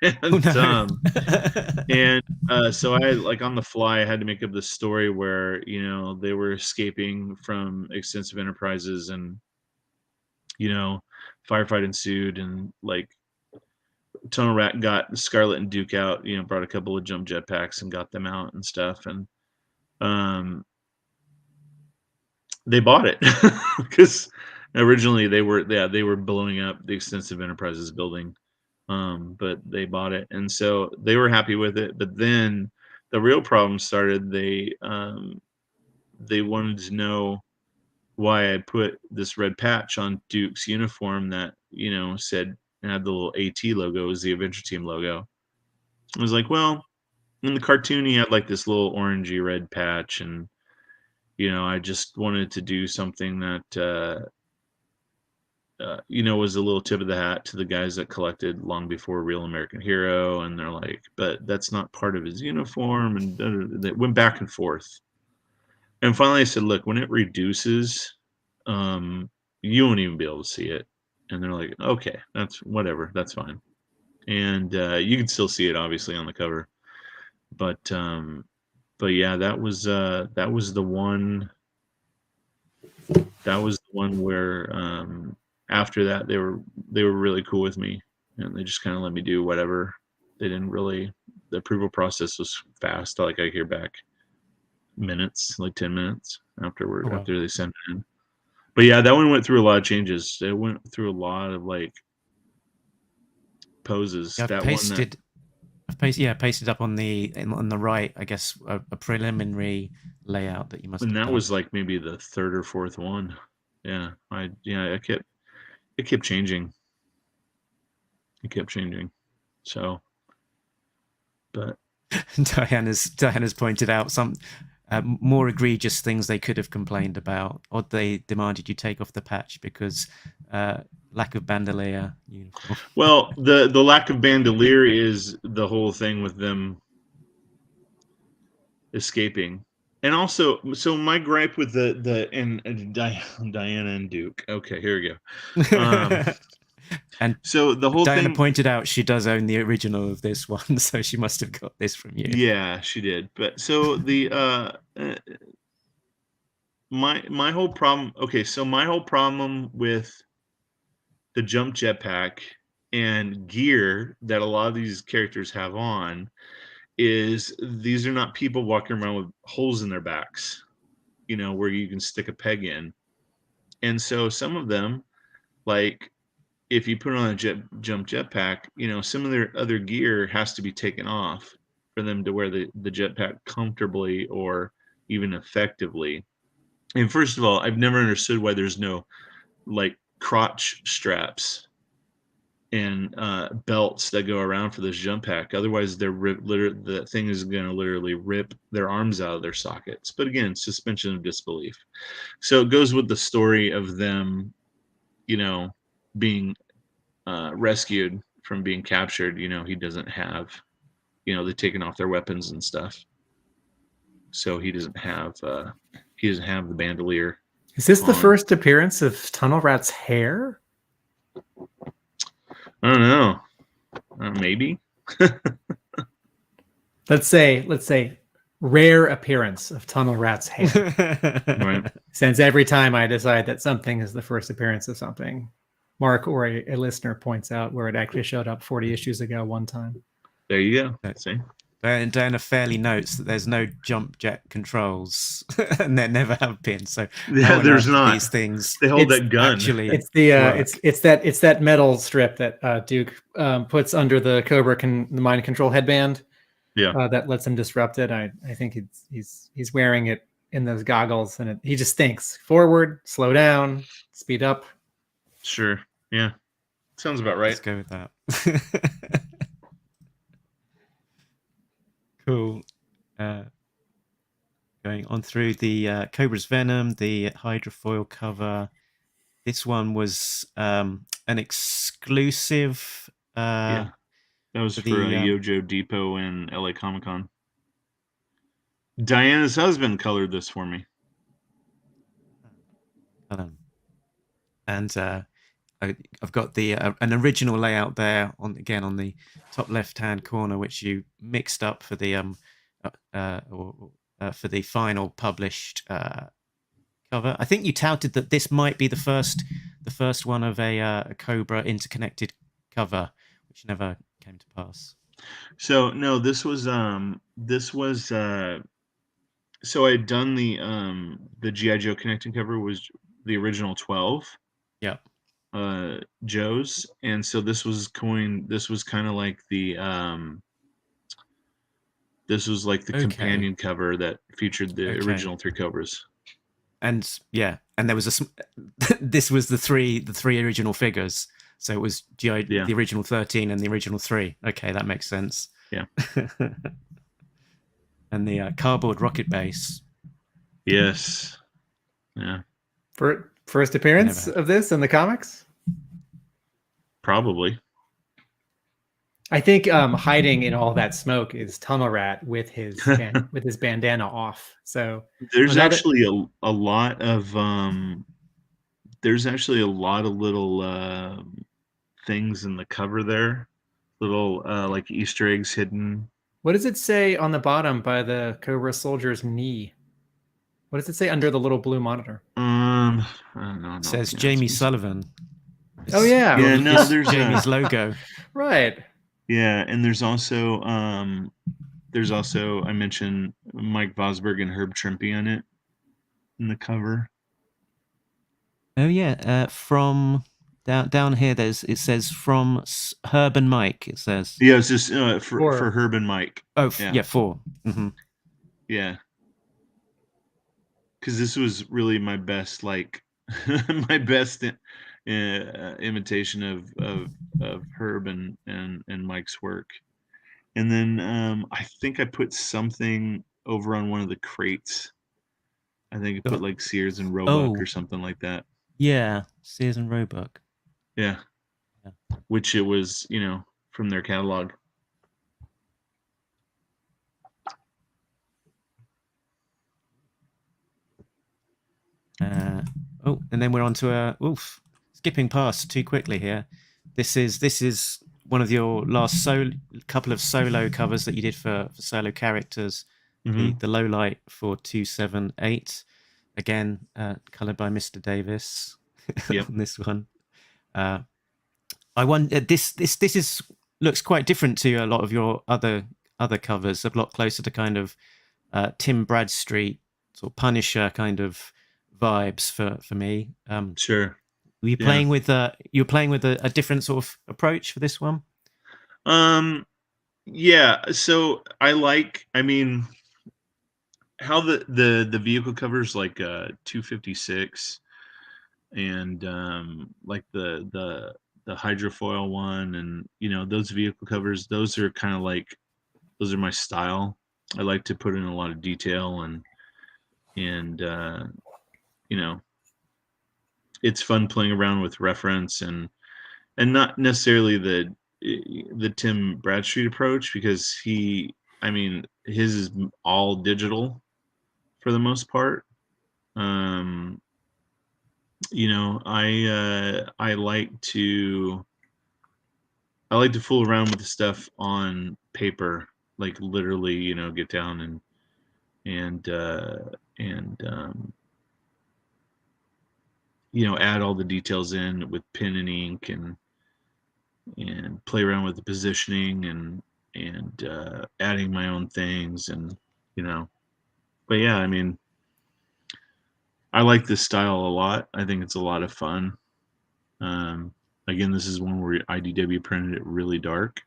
So I, like, on the fly, I had to make up this story where, you know, they were escaping from extensive enterprises, and, you know, firefight ensued, and like Tunnel Rat got Scarlet and Duke out, you know, brought a couple of jump jetpacks and got them out and stuff, and they bought it because originally they were blowing up the extensive enterprises building. But they bought it, and so they were happy with it. But then the real problem started. They wanted to know why I put this red patch on Duke's uniform that, you know, had the little AT logo, it was the Adventure Team logo. I was like, well, in the cartoon he had like this little orangey red patch, and, you know, I just wanted to do something that you know, was a little tip of the hat to the guys that collected long before Real American Hero, and they're like, but that's not part of his uniform, and they went back and forth. And finally I said, look, when it reduces, you won't even be able to see it. And they're like, okay, that's whatever, that's fine. And you can still see it obviously on the cover. But yeah, that was the one where after that they were really cool with me, and they just kind of let me do whatever. They didn't really, the approval process was fast. Like, I hear back minutes, like 10 minutes afterward. After they sent it in. But yeah, that one went through a lot of changes. It went through a lot of like poses. I've pasted I've pasted up on the right, I guess, a preliminary layout that you must And have that done. was like maybe the third or fourth one. Yeah, it kept changing. It kept changing. So, but Diana's pointed out some more egregious things they could have complained about, or they demanded you take off the patch because lack of bandolier uniform. well, the lack of bandolier is the whole thing with them escaping. And also, so my gripe with Diana and Duke. Okay, here we go. And So the whole Diana thing. pointed out she does own the original of this one, so she must have got this from you. Yeah, she did. But so the my whole problem. Okay, so my whole problem with the jump jetpack and gear that a lot of these characters have on is these are not people walking around with holes in their backs, where you can stick a peg in. And so some of them, like if you put on a jump jetpack, some of their other gear has to be taken off for them to wear the jetpack comfortably or even effectively. And first of all, I've never understood why there's no like crotch straps and belts that go around for this jump pack. Otherwise, the thing is going to literally rip their arms out of their sockets. But again, suspension of disbelief. So it goes with the story of them, being rescued from being captured. He doesn't have, they've taken off their weapons and stuff. So he doesn't have the bandolier. Is this the first appearance of Tunnel Rat's hair? I don't know. Maybe. Let's say rare appearance of Tunnel Rat's hair. Right. Since every time I decide that something is the first appearance of something, Mark or a listener points out where it actually showed up 40 issues ago one time. There you go. See? And Diana fairly notes that there's no jump jet controls, and there never have been. So yeah, there's not these things. They hold that gun. Actually, it's the it's that metal strip that Duke puts under the the mind control headband. Yeah, that lets him disrupt it. I think he's wearing it in those goggles, and he just thinks forward, slow down, speed up. Sure. Yeah, sounds about right. Let's go with that. Cool. Going on through the Cobra's Venom, the Hydrofoil cover. This one was an exclusive. Yeah, that was for Yojo Depot and LA Comic Con. Diana's husband colored this for me. And I've got the an original layout there on the top left-hand corner, which you mixed up for the for the final published cover. I think you touted that this might be the first one of a Cobra interconnected cover, which never came to pass. So no, this was so I'd done the G.I. Joe connecting cover was the original 12. Yeah. Joe's, and so this was kind of like the companion cover that featured the original 3 Cobras. And yeah, and there was this was the three original figures, so it was the original 13 and the original 3. Okay, that makes sense. Yeah. And the cardboard rocket base. Yes. Yeah. First appearance of this in the comics? Probably. I think hiding in all that smoke is Tunnel Rat with his with his bandana off. So there's actually a lot of little things in the cover there, little like Easter eggs hidden. What does it say on the bottom by the Cobra soldier's knee? What does it say under the little blue monitor? I don't know. It says Jamie Sullivan. Oh yeah. Yeah, no, there's Jamie's logo. Right. Yeah, and there's also I mentioned Mike Vosberg and Herb Trimpe on it in the cover. Oh yeah, from down here. It says from Herb and Mike. It says. Yeah, it's just for Four. Herb and Mike. Oh, yeah, 4. Mm-hmm. Yeah, because this was really my best, like my best imitation of Herb and Mike's work. And then I think I put something over on one of the crates. I think I put like Sears and Roebuck or something like that. Yeah, Sears and Roebuck. Yeah. Which it was, from their catalog. And then we're on to skipping past too quickly here. This is one of your last couple of solo covers that you did for solo characters. Mm-hmm. The low light for 278, again colored by Mr. Davis. Yep. On this one. I wonder, this looks quite different to a lot of your other covers. A lot closer to kind of Tim Bradstreet sort of Punisher kind of vibes for me. Sure. Were you playing with a different sort of approach for this one? Yeah. So I mean, how the vehicle covers like 256 and like the hydrofoil one, and those vehicle covers, those are kind of like, those are my style. I like to put in a lot of detail and it's fun playing around with reference and not necessarily the Tim Bradstreet approach, because his is all digital for the most part. I like to fool around with the stuff on paper, like literally, get down and add all the details in with pen and ink and play around with the positioning and adding my own things but yeah, I like this style a lot. I think it's a lot of fun. Again, this is one where IDW printed it really dark.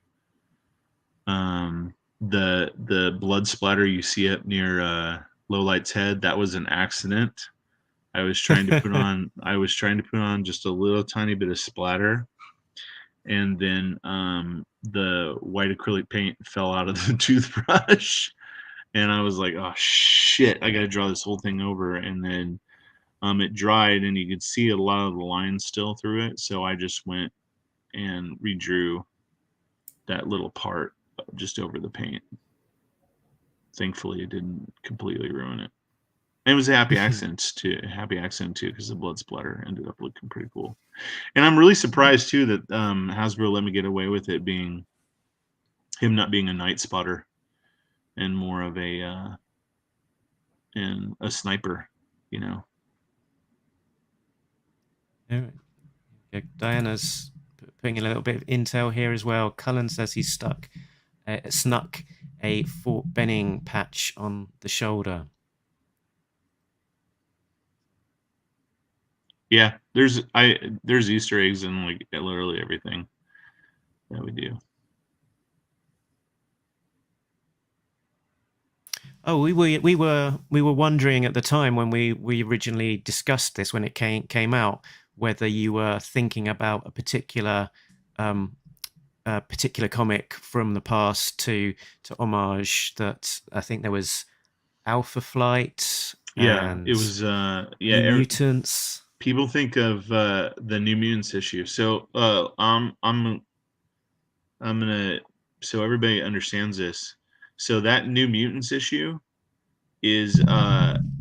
The blood splatter you see up near Lowlight's head, that was an accident. I was trying to put on just a little tiny bit of splatter, and then the white acrylic paint fell out of the toothbrush, and I was like, oh shit, I gotta draw this whole thing over. And then it dried and you could see a lot of the lines still through it, so I just went and redrew that little part just over the paint. Thankfully it didn't completely ruin it. And it was a happy accident too, because the blood splatter ended up looking pretty cool. And I'm really surprised too that Hasbro let me get away with it being him not being a night spotter and more of a sniper, Yeah, Diana's putting in a little bit of intel here as well. Cullen says he snuck a Fort Benning patch on the shoulder. Yeah, there's Easter eggs in like literally everything that we do. Oh, we were wondering at the time when we originally discussed this, when it came out, whether you were thinking about a particular comic from the past to homage that. I think there was Alpha Flight. Yeah, it was Mutants. People think of the New Mutants issue. So I'm gonna, so everybody understands this. So that New Mutants issue is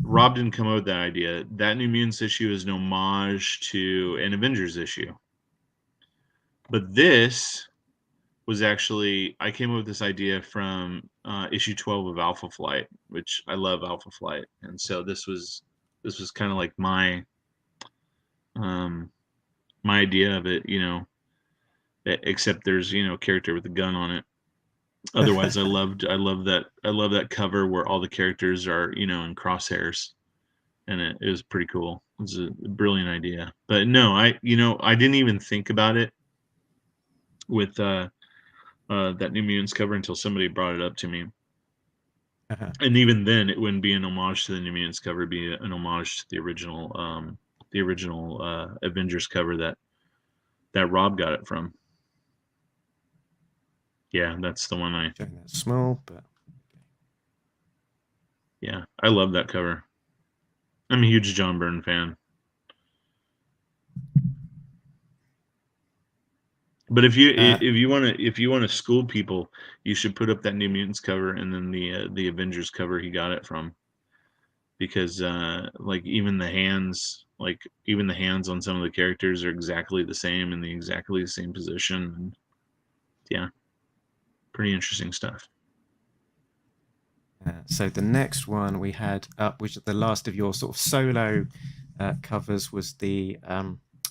Rob didn't come up with that idea. That New Mutants issue is an homage to an Avengers issue. But this was actually, I came up with this idea from issue 12 of Alpha Flight, which I love Alpha Flight. And so this was kind of like my idea of it, except there's, a character with a gun on it. Otherwise, I love that cover where all the characters are, in crosshairs, and it was pretty cool. was a brilliant idea. But no, I didn't even think about it with that New Mutants cover until somebody brought it up to me. And even then, it wouldn't be an homage to the New Mutants cover; it'd be an homage to the original Avengers cover that Rob got it from. Yeah, that's the one I. Showing that small, but Yeah, I love that cover. I'm a huge John Byrne fan. But if you want to school people, you should put up that New Mutants cover and then the Avengers cover he got it from, because like even the hands on some of the characters are exactly the same in exactly the same position. And yeah, pretty interesting stuff. So the next one we had up, which the last of your sort of solo covers, was the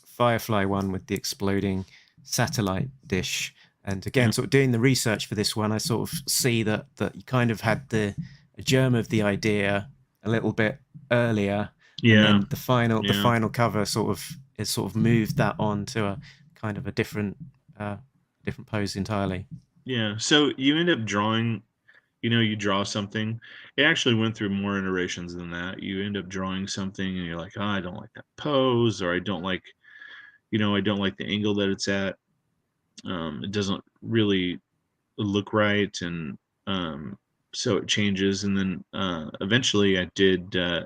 Firefly one with the exploding satellite dish. And again, sort of doing the research for this one, I sort of see that you kind of had the germ of the idea a little bit earlier. Yeah. And then the final cover sort of moved that on to a kind of a different pose entirely. Yeah. So you end up drawing, you draw something. It actually went through more iterations than that. You end up drawing something and you're like, oh, I don't like that pose, or I don't like the angle that it's at. It doesn't really look right. And so it changes. And then eventually I did a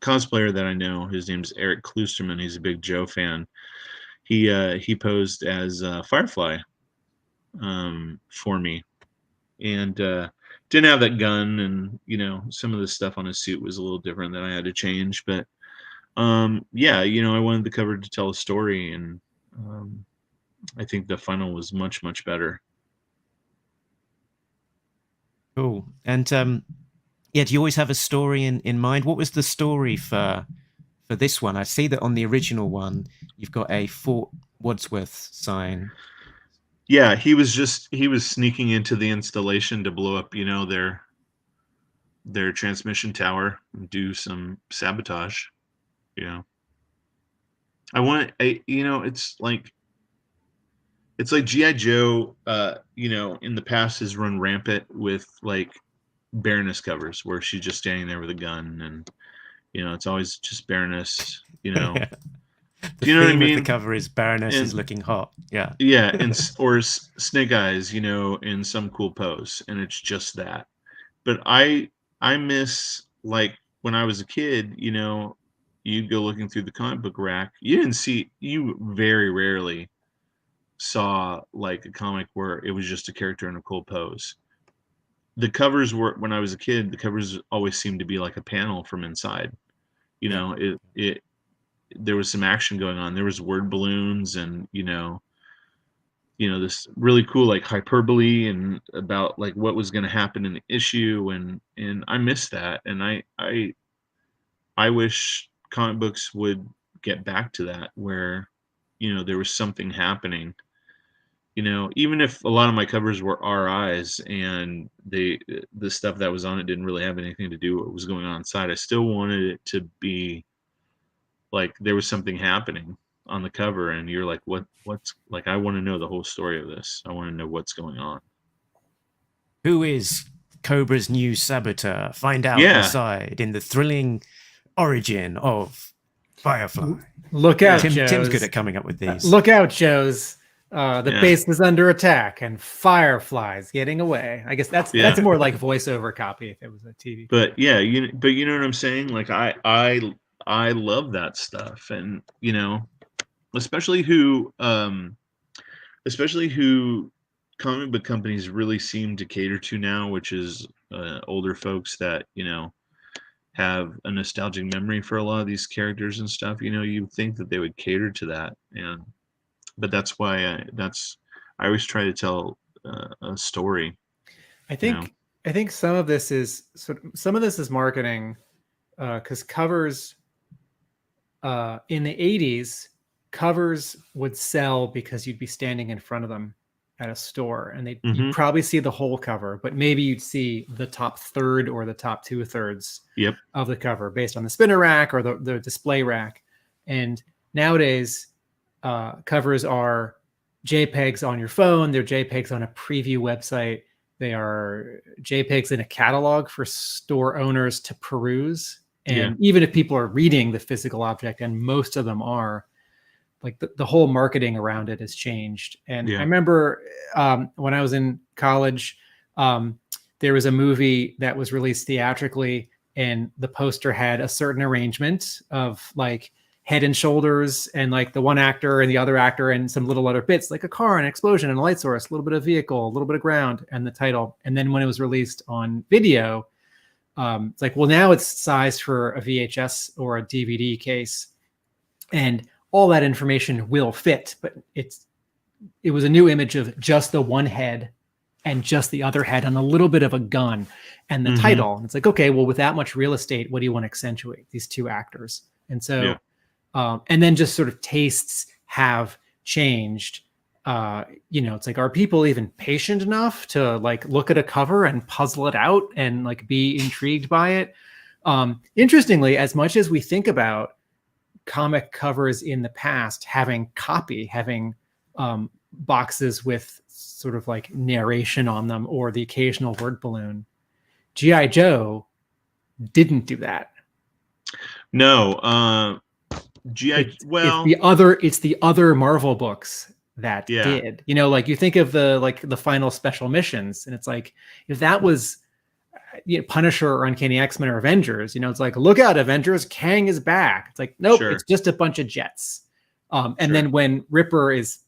cosplayer that I know, his name's Eric Klusterman. He's a big Joe fan. He posed as Firefly for me. And didn't have that gun, and some of the stuff on his suit was a little different that I had to change. But yeah, I wanted the cover to tell a story, and I think the final was much, much better. Cool. And yeah, do you always have a story in mind? What was the story for this one? I see that on the original one you've got a Fort Wadsworth sign. Yeah, he was sneaking into the installation to blow up, their transmission tower and do some sabotage. It's like G.I. Joe, in the past has run rampant with like Baroness covers where she's just standing there with a gun, and it's always just Baroness, The you know what I theme mean? of the cover is Baroness is looking hot. Yeah. Yeah, or Snake Eyes, in some cool pose, and it's just that. But I miss, like, when I was a kid, you'd go looking through the comic book rack. You very rarely saw like a comic where it was just a character in a cool pose. The covers were, when I was a kid, the covers always seemed to be like a panel from inside. There was some action going on. There was word balloons and this really cool like hyperbole and about like what was going to happen in the issue, and I miss that, and I wish comic books would get back to that, where there was something happening. Even if a lot of my covers were RIs and the stuff that was on it didn't really have anything to do with what was going on inside, I still wanted it to be like there was something happening on the cover, and you're like, what's like, I want to know the whole story of this. I want to know what's going on. Who is Cobra's new saboteur? Find out inside in the thrilling origin of Firefly. Look out, Tim's good at coming up with these. Look out, Joe's. The base is under attack and Firefly's getting away. I guess that's more like voiceover copy if it was a TV. But yeah, you know what I'm saying? Like I love that stuff, and especially who comic book companies really seem to cater to now, which is older folks that have a nostalgic memory for a lot of these characters and stuff. You think that they would cater to that, but that's why I always try to tell a story. I think some of this is marketing, because covers in the 80s, covers would sell because you'd be standing in front of them at a store, and Mm-hmm. you'd probably see the whole cover, but maybe you'd see the top third or the top 2/3 Yep. of the cover based on the spinner rack or the display rack. And nowadays, covers are JPEGs on your phone. They're JPEGs on a preview website. They are JPEGs in a catalog for store owners to peruse. And even if people are reading the physical object, and most of them are, like the whole marketing around it has changed. And I remember when I was in college, there was a movie that was released theatrically, and the poster had a certain arrangement of like Head and Shoulders and like the one actor and the other actor and some little other bits, like a car, an explosion, and a light source, a little bit of vehicle, a little bit of ground, and the title. And then when it was released on video, it's like, well, now it's sized for a VHS or a DVD case, and all that information will fit, but it was a new image of just the one head and just the other head and a little bit of a gun and the title. And it's like, okay, well, with that much real estate, what do you want to accentuate? These two actors. And so, and then just sort of tastes have changed. It's like, are people even patient enough to like look at a cover and puzzle it out and like be intrigued by it? Interestingly, as much as we think about comic covers in the past having boxes with sort of like narration on them or the occasional word balloon, G.I. Joe didn't do that. No, it's the other Marvel books that did. Like you think of the final special missions, and it's like, if that was Punisher or Uncanny X-Men or Avengers, it's like, look out, Avengers, Kang is back. It's like, nope, it's just a bunch of jets. And then when Ripper is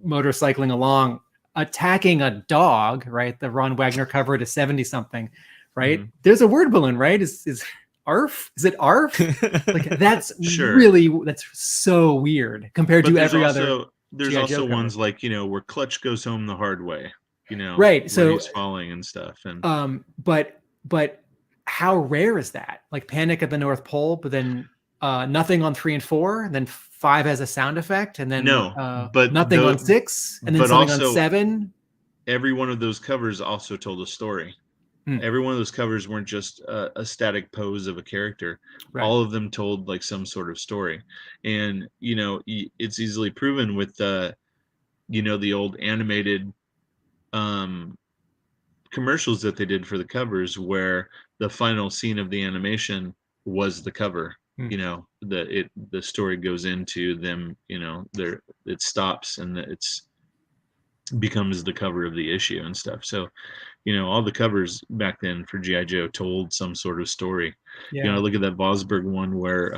motorcycling along, attacking a dog, right? The Ron Wagner cover to 70 something, right? There's a word balloon, right? Is ARF? Is it ARF? Like that's that's so weird compared to every other. There's also ones like, where Clutch goes home the hard way, right? So he's falling and stuff. And but how rare is that? Like Panic at the North Pole, but then nothing on 3 and 4, and then 5 has a sound effect, and then but nothing on 6, and then something on 7. Every one of those covers also told a story. Every one of those covers weren't just a static pose of a character. Right. All of them told like some sort of story. And it's easily proven with the old animated commercials that they did for the covers, where the final scene of the animation was the cover. The story goes into them, it stops and it's becomes the cover of the issue and stuff. So all the covers back then for G.I. Joe told some sort of story. Look at that Vosburg one where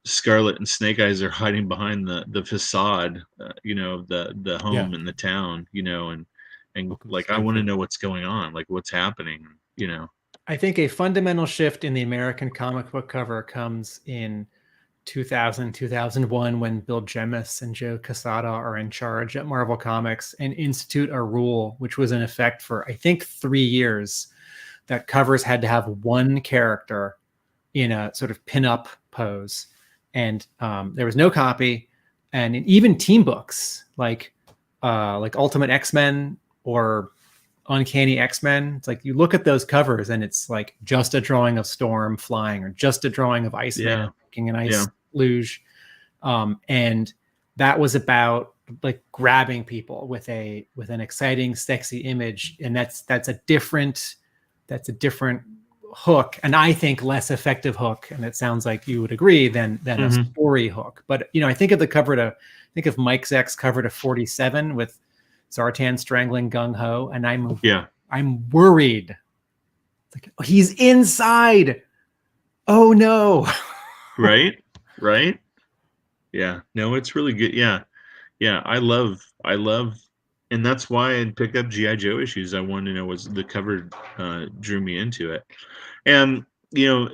Scarlet and Snake Eyes are hiding behind the facade, the home in the town, and like, I want to know what's going on, like what's happening, I think a fundamental shift in the American comic book cover comes in 2000, 2001, when Bill Jemas and Joe Quesada are in charge at Marvel Comics and institute a rule, which was in effect for, I think, 3 years, that covers had to have one character in a sort of pin-up pose. And there was no copy. And even team books like Ultimate X-Men or Uncanny X-Men, it's like you look at those covers and it's like just a drawing of Storm flying or just a drawing of Iceman making an ice luge. And that was about like grabbing people with an exciting, sexy image. And that's a different hook, and I think less effective hook. And it sounds like you would agree than a story hook. But I think of Mike Zeck's cover to 47 with Zartan strangling Gung Ho, and I'm worried. It's like, oh, he's inside. Oh no. Right. Yeah. No, it's really good. Yeah. I love, and that's why I'd pick up G.I. Joe issues. I wanted to know was the cover drew me into it. And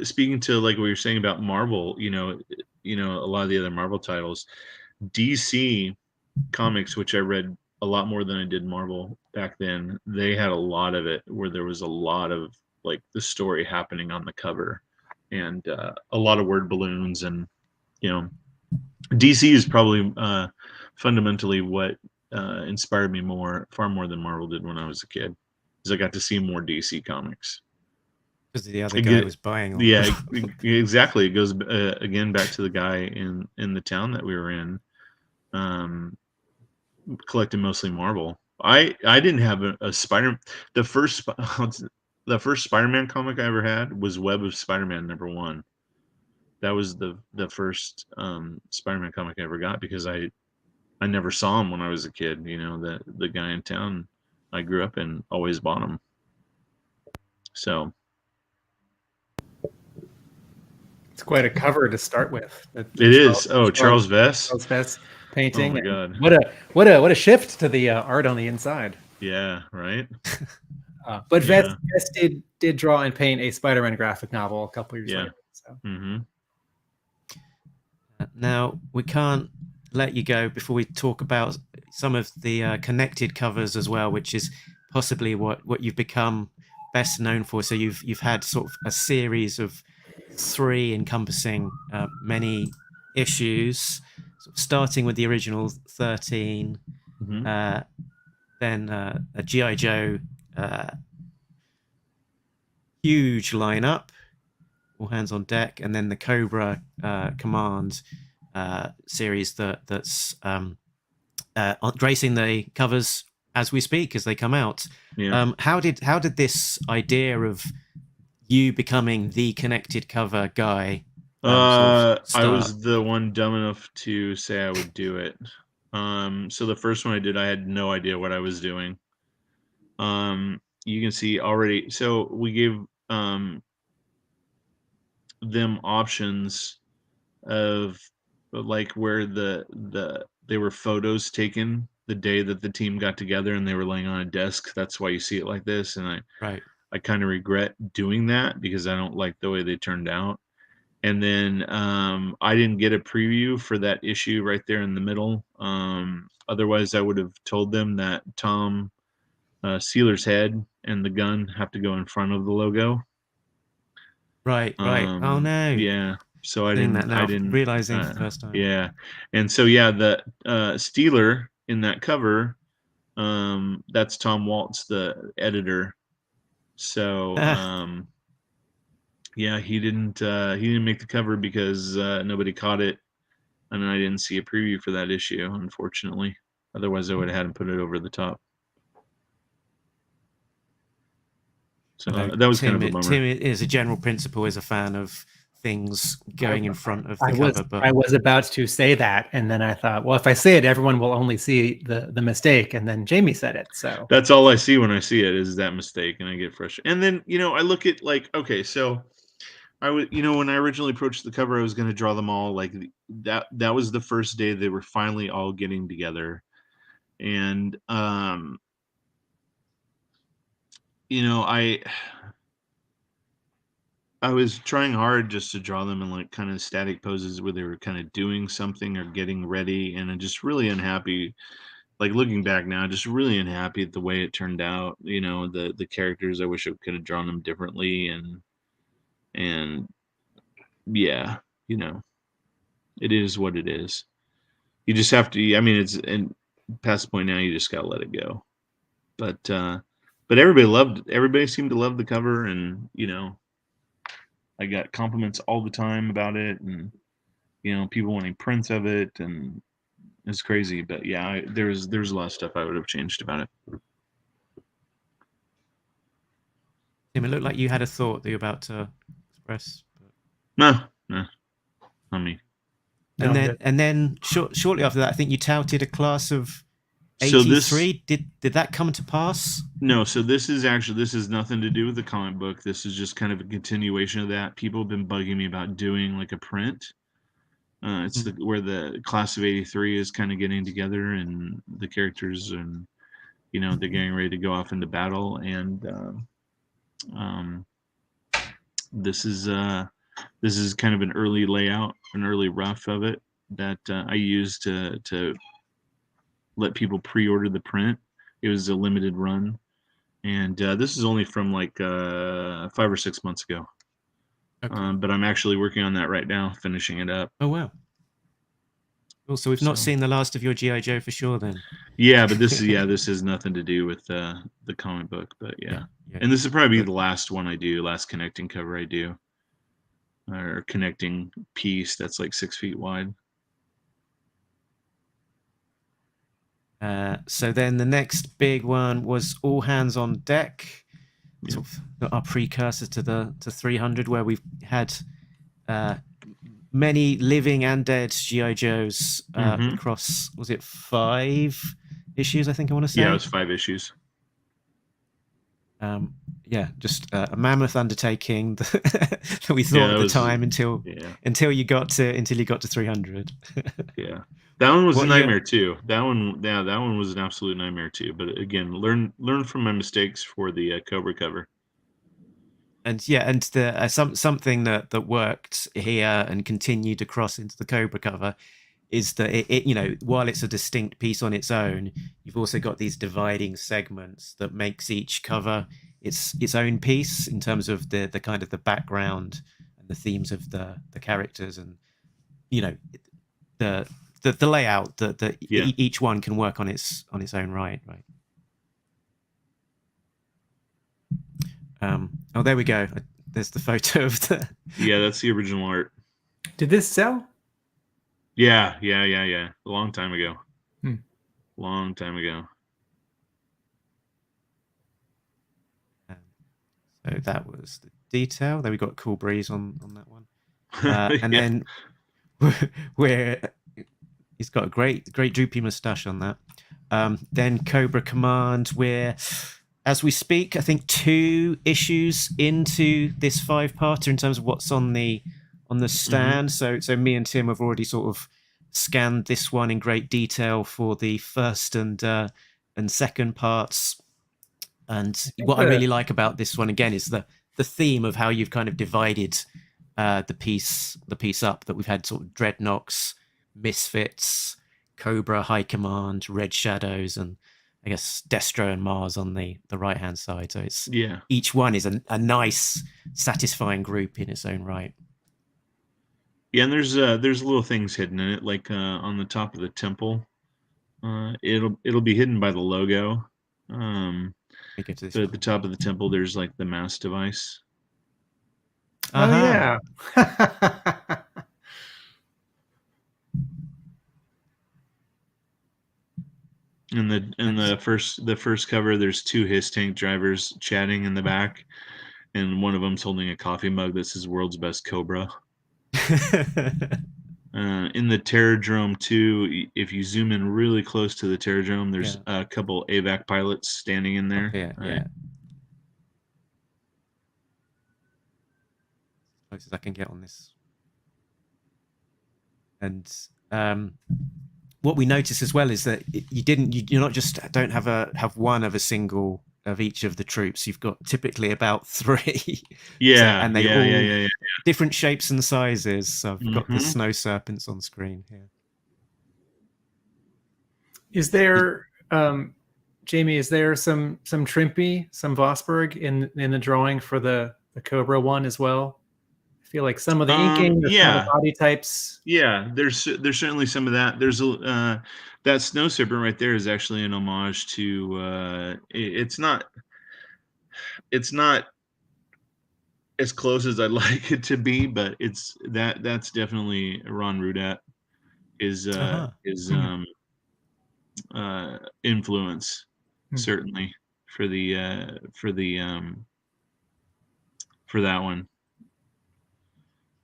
speaking to like what you're saying about Marvel, a lot of the other Marvel titles, DC Comics, which I read a lot more than I did Marvel back then, they had a lot of it where there was a lot of like the story happening on the cover, and a lot of word balloons. And DC is probably fundamentally what inspired me far more than Marvel did when I was a kid, is I got to see more DC comics. Because the other guy was buying all Yeah, of them. exactly. It goes again back to the guy in the town that we were in, collecting mostly Marvel. I didn't have a Spider. The first Spider-Man comic I ever had was Web of Spider-Man #1. That was the first Spider-Man comic I ever got, because I never saw him when I was a kid. You know, the guy in town I grew up in always bought him. So It's quite a cover to start with. it is. Oh, Charles Vess. Charles Vess painting. Oh my God. What a shift to the art on the inside. Yeah, right. But Vess did draw and paint a Spider-Man graphic novel a couple years later. So. Mm-hmm. Now, we can't let you go before we talk about some of the connected covers as well, which is possibly what you've become best known for. So you've had sort of a series of 3 encompassing many issues, sort of starting with the original 13, Mm-hmm. then a G.I. Joe huge lineup, all hands on deck, and then the Cobra Command series that's gracing the covers as we speak, as they come out. Yeah. How did this idea of you becoming the connected cover guy I was the one dumb enough to say I would do it. So the first one I did, I had no idea what I was doing. You can see already. So we gave them options of like where they were photos taken the day that the team got together and they were laying on a desk. That's why you see it like this. And I kind of regret doing that because I don't like the way they turned out. And then I didn't get a preview for that issue right there in the middle. Otherwise, I would have told them that Tom Sealer's head and the gun have to go in front of the logo. Right. Oh no. Yeah. So I didn't realizing the first time. Yeah. And so the Steeler in that cover, that's Tom Waltz, the editor. So yeah, he didn't make the cover because nobody caught it, and I didn't see a preview for that issue, unfortunately. Otherwise, I would have had him put it over the top. So that was kind of a bummer. Tim is a general principle, is a fan of things going in front of the cover. But I was about to say that, and then I thought, well, if I say it, everyone will only see the mistake, and then Jamie said it. So that's all I see when I see it is that mistake, and I get frustrated. And then I look at okay, so I would when I originally approached the cover, I was going to draw them all like that. That was the first day they were finally all getting together, and I was trying hard just to draw them in like kind of static poses where they were kind of doing something or getting ready, and I'm just really unhappy. Like looking back now, just really unhappy at the way it turned out. The characters, I wish I could have drawn them differently, and yeah, it is what it is. You just have to. I mean, it's and past the point now. You just gotta let it go. But everybody seemed to love the cover, and I got compliments all the time about it, and people wanting prints of it, and it's crazy. But yeah, there's a lot of stuff I would have changed about it. Tim, it looked like you had a thought that you're about to express. No, not me. And then shortly after that, I think you touted a class of 83. Did that come to pass? No, so this is nothing to do with the comic book. This is just kind of a continuation of that. People have been bugging me about doing like a print. It's where the class of 83 is kind of getting together, and the characters, and they're getting ready to go off into battle, and this is kind of an early layout, an early rough of it that I used to let people pre-order the print. It was a limited run, and this is only from like 5 or 6 months ago. Okay. But I'm actually working on that right now, finishing it up. Oh wow! Also, we've not So- seen the last of your GI Joe for sure. Then. Yeah, but this has nothing to do with the comic book. But yeah. Yeah. And this will probably be the last one I do, last connecting cover I do, or connecting piece that's like 6 feet wide. So then the next big one was All Hands on Deck, sort of our precursor to 300, where we've had many living and dead GI Joes across. Was it 5 issues? I think I want to say. Yeah, it was 5 issues. Just a mammoth undertaking that we thought at the time until you got to 300. Yeah. That one was a nightmare too. That one was an absolute nightmare too. But again, learn from my mistakes for the Cobra cover. And the something that worked here and continued across into the Cobra cover is that it while it's a distinct piece on its own, you've also got these dividing segments that makes each cover its own piece in terms of the kind of the background and the themes of the characters, and the layout that each one can work on its own right. Oh, there we go. There's the photo of the. Yeah, that's the original art. Did this sell? Yeah. A long time ago. Long time ago. So that was the detail. There we got Cool Breeze on that one, and then he's got a great droopy mustache on that. Then Cobra Command, where as we speak, I think 2 issues into this 5-parter in terms of what's on the stand. So me and Tim have already sort of scanned this one in great detail for the first and second parts. And what I really like about this one again is the theme of how you've kind of divided the piece up. That we've had sort of Dreadnoks, Misfits, Cobra, High Command, Red Shadows, and I guess Destro and Mars on the right hand side. So it's each one is a nice, satisfying group in its own right. Yeah, and there's little things hidden in it, like on the top of the temple. It'll be hidden by the logo. At the top of the temple, there's like the mouse device. Oh yeah. In the first cover, there's 2 Hiss tank drivers chatting in the back, and one of them's holding a coffee mug that says "World's Best Cobra." In the Terradrome 2, if you zoom in really close to the Terradrome, there's a couple AVAC pilots standing in there. Yeah. As close as I can get on this. And what we notice as well is that you're not just don't have one of a single of each of the troops. You've got typically about 3. And they all different shapes and sizes. So I've got the snow serpents on screen here. Is there, Jamie? Is there some Trimpy, some Vosberg in the drawing for the Cobra one as well? I feel like some of the inking, some of the body types. Yeah, there's certainly some of that. There's that snow serpent right there is actually an homage to. It's not as close as I'd like it to be, but that's definitely Ron Rudat his influence certainly for that one.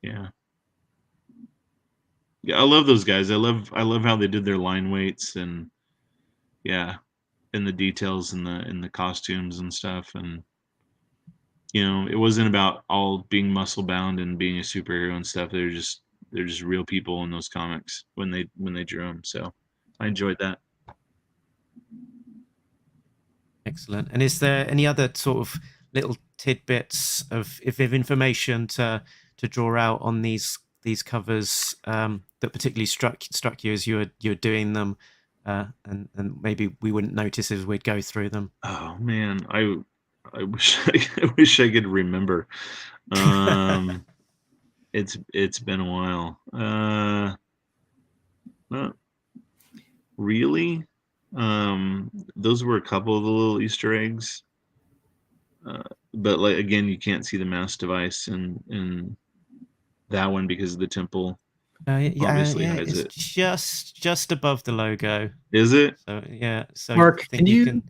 Yeah, I love those guys. I love how they did their line weights and the details in the costumes and stuff. And it wasn't about all being muscle bound and being a superhero and stuff. They're just real people in those comics when they drew them. So I enjoyed that. Excellent. And is there any other sort of little tidbits of information to draw out on these covers that particularly struck you as you were doing them, and maybe we wouldn't notice as we'd go through them? Oh man, I wish I could remember. It's been a while. Not really. Those were a couple of the little Easter eggs. But like again, you can't see the mouse device in that one because the temple obviously Yeah, hides it's it. just above the logo. Is it? So yeah, so Mark, I think you can.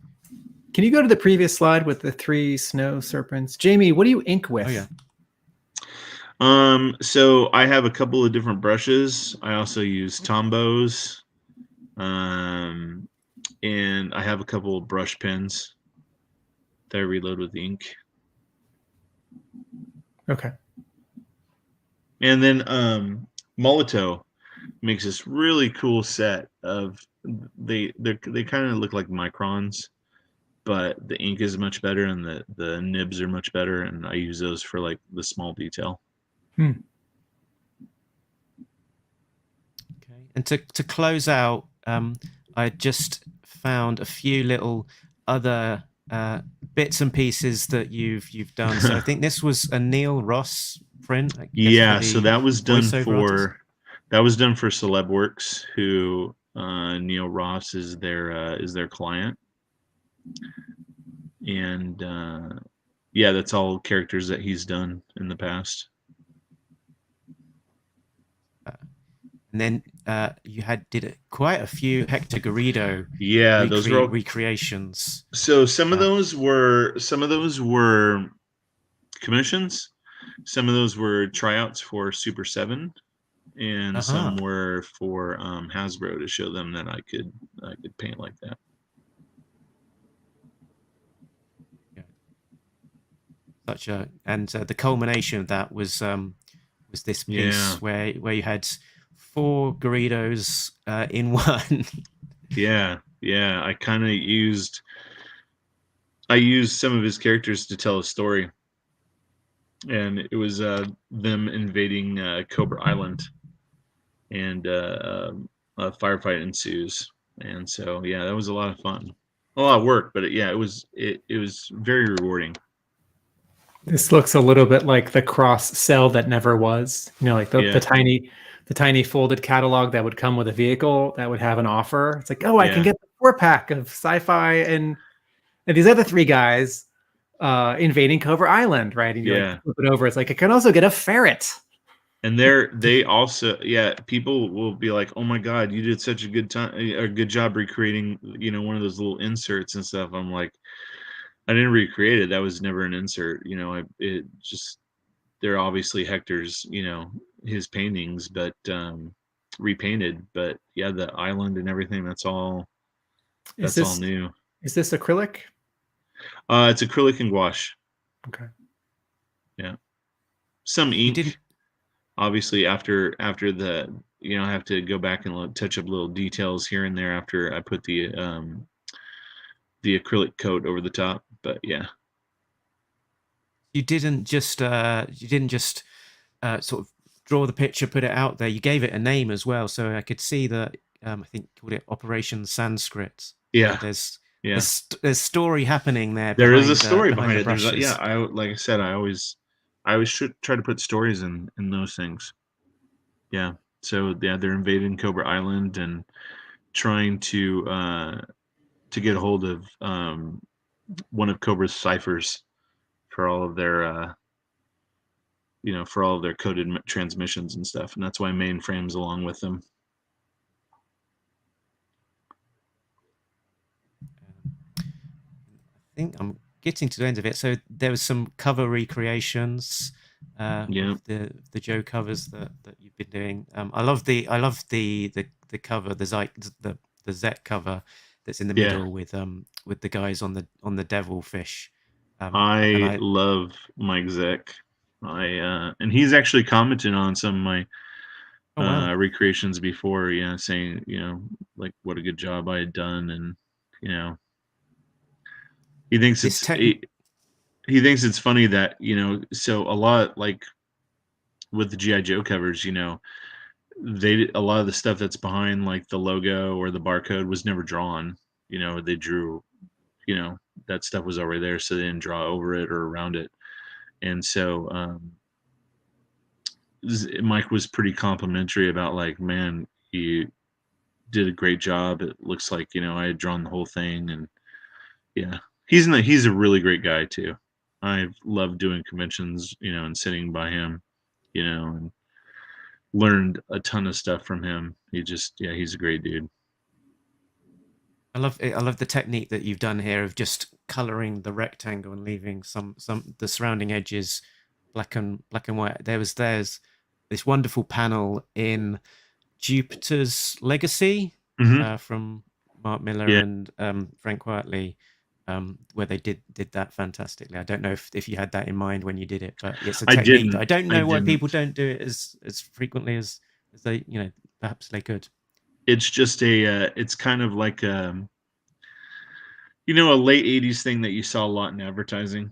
can you go to the previous slide with the 3 snow serpents? Jamie, what do you ink with? Oh yeah. So I have a couple of different brushes. I also use Tombows. And I have a couple of brush pens that I reload with ink. Okay. And then Molito makes this really cool set of they kind of look like microns, but the ink is much better and the nibs are much better, and I use those for like the small detail. Hmm. Okay. And to close out, I just found a few little other bits and pieces that you've done. So I think this was a Neil Ross print. I guess, Yeah, for so the that was done voiceover artist. for Celebworks, who Neil Ross is their client, and yeah, that's all characters that he's done in the past. And then you did quite a few Hector Garrido Yeah, those were all, recreations. so some of those were commissions, some of those were tryouts for Super 7, and some were for Hasbro to show them that I could paint like that. The culmination of that was this piece where you had 4 Garridos in one. Yeah. I kind of used some of his characters to tell a story, and it was them invading Cobra Island, and a firefight ensues, and so yeah, that was a lot of fun, a lot of work, but it was very rewarding. This looks a little bit like the cross sell that never was. You know, like the tiny folded catalog that would come with a vehicle that would have an offer. It's like, oh, I can get the 4-pack of sci-fi and these other 3 guys invading Cobra Island, right? And you like flip it over. It's like I can also get a ferret. And they also people will be like, oh my god, you did such a good job recreating one of those little inserts and stuff. I'm like, I didn't recreate it. That was never an insert. They're obviously Hector's, his paintings, but repainted. But yeah, the island and everything, that's all new. Is this acrylic? It's acrylic and gouache. Okay. Yeah. Some ink. Obviously, after the, I have to go back and touch up little details here and there after I put the acrylic coat over the top. But yeah. You didn't just sort of draw the picture, put it out there. You gave it a name as well, so I could see that. I think you called it Operation Sanskrit. Yeah. So there's story happening there. There is a story behind it. Like I said, I always should try to put stories in those things. Yeah. So yeah, they're invading Cobra Island and trying to get a hold of one of Cobra's ciphers for all of their coded transmissions and stuff, and that's why Mainframe's along with them. I think I'm getting to the end of it. So there was some cover recreations, the Joe covers that you've been doing. I love the cover, the Zet cover that's in the middle with the guys on the devilfish. I love Mike Zeck. And he's actually commented on some of my recreations before, saying, like what a good job I had done, and he thinks he thinks it's funny that, so a lot, like with the G.I. Joe covers, a lot of the stuff that's behind like the logo or the barcode was never drawn. They drew, that stuff was already there, so they didn't draw over it or around it. And so Mike was pretty complimentary about like, man, you did a great job. It looks like, I had drawn the whole thing, and yeah, he's a really great guy too. I've loved doing conventions, and sitting by him, and learned a ton of stuff from him. He's a great dude. I love it. I love the technique that you've done here of just coloring the rectangle and leaving some the surrounding edges black and white. There's this wonderful panel in Jupiter's Legacy from Mark Miller and Frank Whiteley, where they did that fantastically. I don't know if you had that in mind when you did it, but it's a technique that I don't know why people don't do it as frequently as they, perhaps they could. It's just it's kind of like a late 80s thing that you saw a lot in advertising,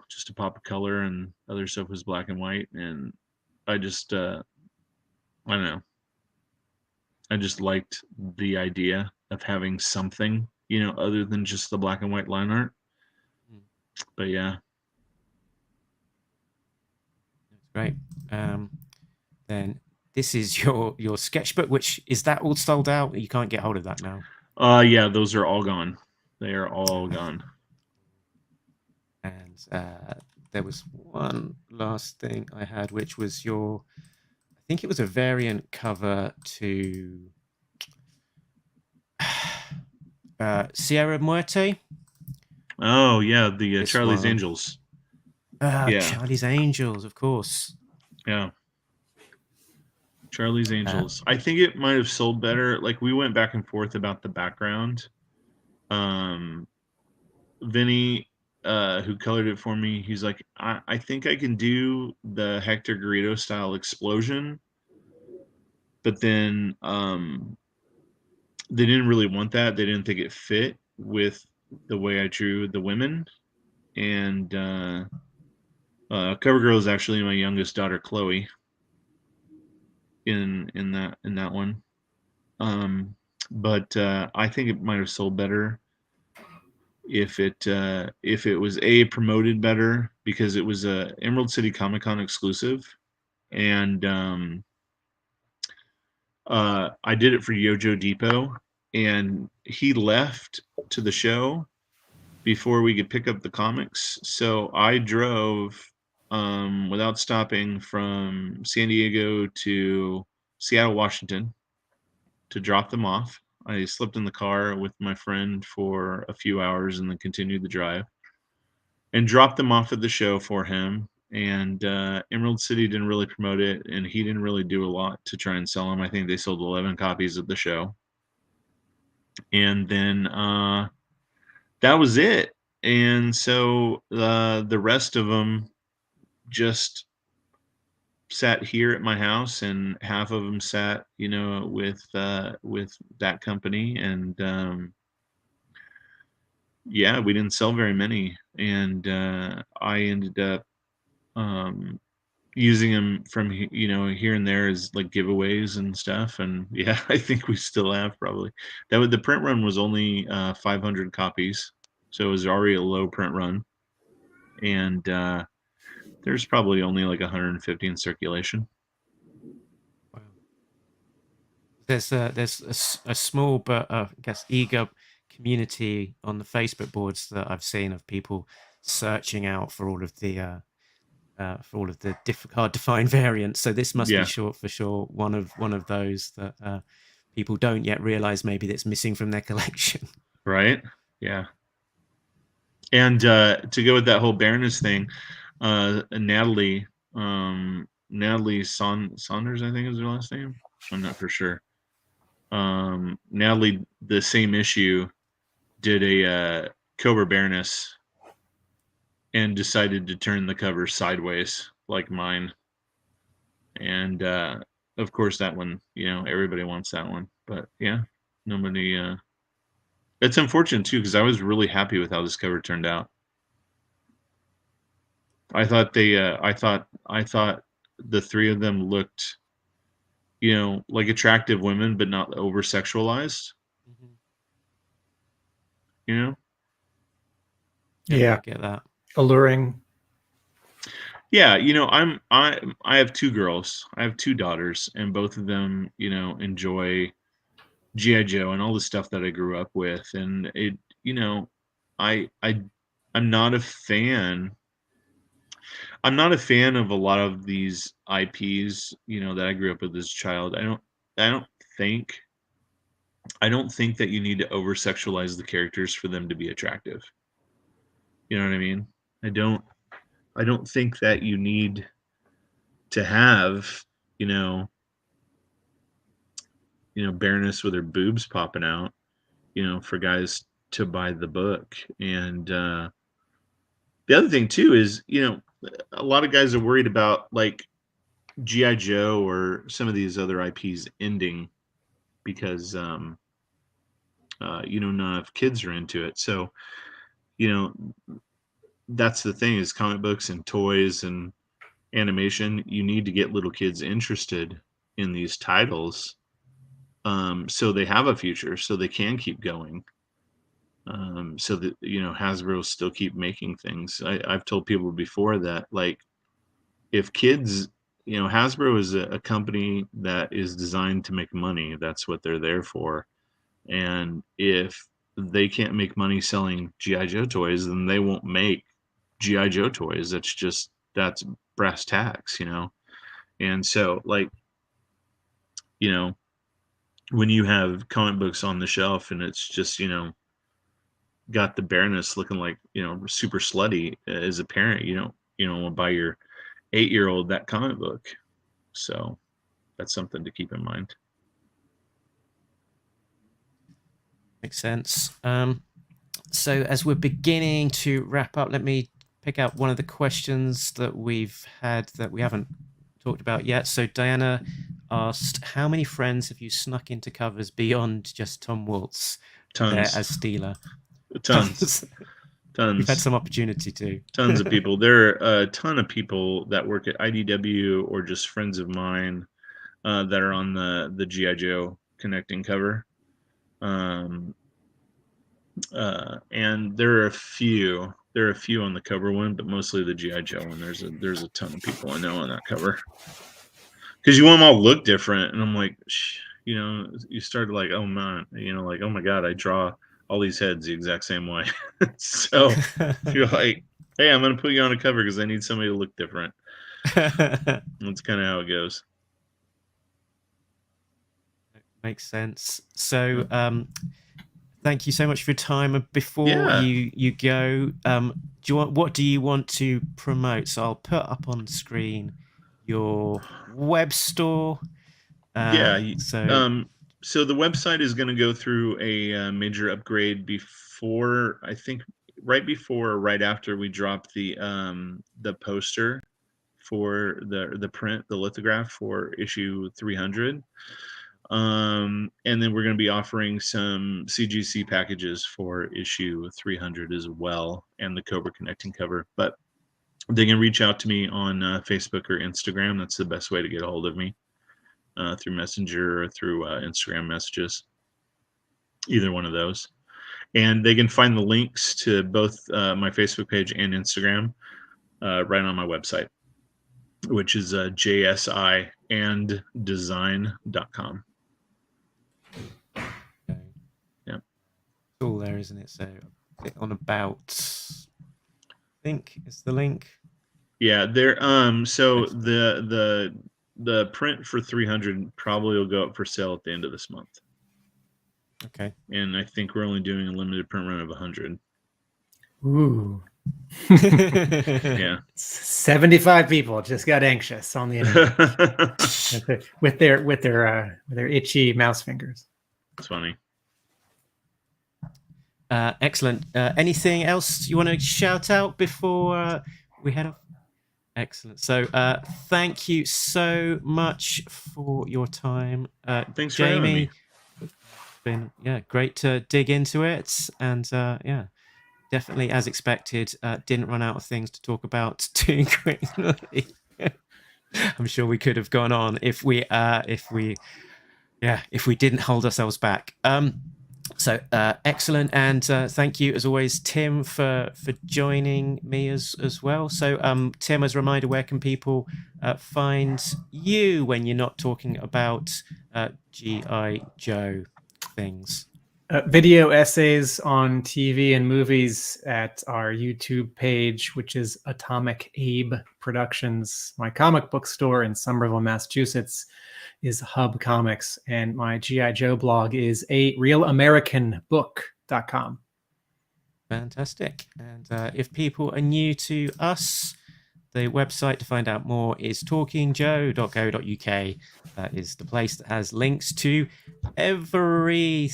just a pop of color, and other stuff was black and white. And I just, I don't know. I just liked the idea of having something, other than just the black and white line art. But yeah. That's great. Then this is your sketchbook, which is that all sold out? You can't get hold of that now. Yeah, those are all gone. They are all gone. And there was one last thing I had, which was I think it was a variant cover to Sierra Muerte. Oh yeah, the Charlie's Angels. Charlie's Angels, of course. Yeah. Charlie's Angels. I think it might have sold better. Like, we went back and forth about the background. Vinny, who colored it for me, he's like, I think I can do the Hector Garrido style explosion, but then they didn't really want that. They didn't think it fit with the way I drew the women. And Cover Girl is actually my youngest daughter, Chloe, in that one. But I think it might have sold better if it was promoted better, because it was a Emerald City Comic Con exclusive, and I did it for Yojo Depot, and he left to the show before we could pick up the comics. So I drove without stopping from San Diego to Seattle, Washington, to drop them off. I slept in the car with my friend for a few hours and then continued the drive and dropped them off at the show for him. And Emerald City didn't really promote it, and he didn't really do a lot to try and sell them. I think they sold 11 copies at the show. And then that was it. And so the rest of them just sat here at my house, and half of them sat, with that company. And yeah, we didn't sell very many. And I ended up using them from, here and there as like giveaways and stuff. And yeah, I think we still have probably. The print run was only 500 copies. So it was already a low print run. And there's probably only like 150 in circulation. Wow. There's a small but I guess eager community on the Facebook boards that I've seen of people searching out for all of the hard to find variants. So this must be for sure one of those that people don't yet realize maybe that's missing from their collection. Right. Yeah. And to go with that whole Baroness thing, Natalie Saunders, I think is her last name. I'm not for sure. Natalie, the same issue, did a Cobra Baroness and decided to turn the cover sideways like mine. And of course that one, everybody wants that one. But yeah, nobody. It's unfortunate too, because I was really happy with how this cover turned out. I thought the three of them looked, like attractive women, but not over sexualized. Yeah, I get that. Alluring. Yeah, I have two girls. I have two daughters, and both of them, enjoy GI Joe and all the stuff that I grew up with, and it, you know, I'm not a fan. I'm not a fan of a lot of these IPs, that I grew up with as a child. I don't think I don't think that you need to over sexualize the characters for them to be attractive. You know what I mean? I don't I don't think that you need to have, you know, Baroness with her boobs popping out, for guys to buy the book. And the other thing too is, a lot of guys are worried about like GI Joe or some of these other IPs ending because not enough kids are into it. So, you know, that's the thing is comic books and toys and animation. You need to get little kids interested in these titles, so they have a future, so they can keep going. So that Hasbro still keep making things. I've told people before that, like, if kids, Hasbro is a company that is designed to make money. That's what they're there for. And if they can't make money selling GI Joe toys, then they won't make GI Joe toys. That's brass tacks, And so, like, when you have comic books on the shelf and it's just, got the Baroness looking like, super slutty, as a parent, you don't want to buy your 8-year-old that comic book. So that's something to keep in mind. Makes sense. So as we're beginning to wrap up, let me pick out one of the questions that we've had that we haven't talked about yet. So Diana asked, how many friends have you snuck into covers beyond just Tom Waltz Tons. there as Steeler? Tons. We've had some opportunity too. Tons of people. There are a ton of people that work at IDW or just friends of mine that are on the GI Joe connecting cover. And there are a few on the cover one, but mostly the GI Joe one. There's a ton of people I know on that cover because you want them all to look different. And I'm like, you start like, oh man, like, oh my god, I draw all these heads the exact same way. So if you're like, hey, I'm gonna put you on a cover because I need somebody to look different. That's kind of how it goes. Makes sense. So thank you so much for your time. And before you go, what do you want to promote? So I'll put up on screen your web store. So the website is going to go through a major upgrade before, I think, right after we drop the poster for the print, the lithograph for issue 300. And then we're going to be offering some CGC packages for issue 300 as well, and the Cobra connecting cover. But they can reach out to me on Facebook or Instagram. That's the best way to get a hold of me, through Messenger or through Instagram messages, either one of those. And they can find the links to both my Facebook page and Instagram right on my website, which is jsianddesign.com. Yeah. All there, isn't it? So click on about, I think is the link. Yeah, there. So the print for 300 probably will go up for sale at the end of this month. Okay. And I think we're only doing a limited print run of 100. Ooh. Yeah. 75 people just got anxious on the internet with their itchy mouse fingers. It's funny. Excellent. Anything else you want to shout out before we head off? Excellent. So thank you so much for your time. Thanks for having me. It's been great to dig into it, and definitely as expected, didn't run out of things to talk about too quickly. I'm sure we could have gone on if we didn't hold ourselves back. So excellent, and thank you as always, Tim, for joining me as well. So Tim, as a reminder, where can people find you when you're not talking about G.I. Joe? things? Video essays on TV and movies at our YouTube page, which is Atomic Abe Productions. My comic book store in Somerville, Massachusetts is Hub Comics, and my G.I. Joe blog is realamericanbook.com. Fantastic. And if people are new to us, the website to find out more is talkingjoe.co.uk. That is the place that has links to everything.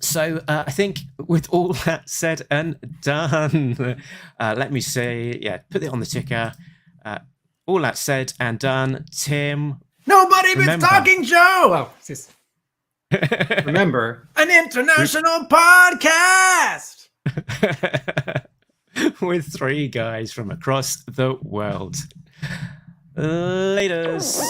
So I think with all that said and done, let me say, put it on the ticker. All that said and done, Tim. Nobody but Talking Joe! Remember, an international podcast! With 3 guys from across the world. Laters.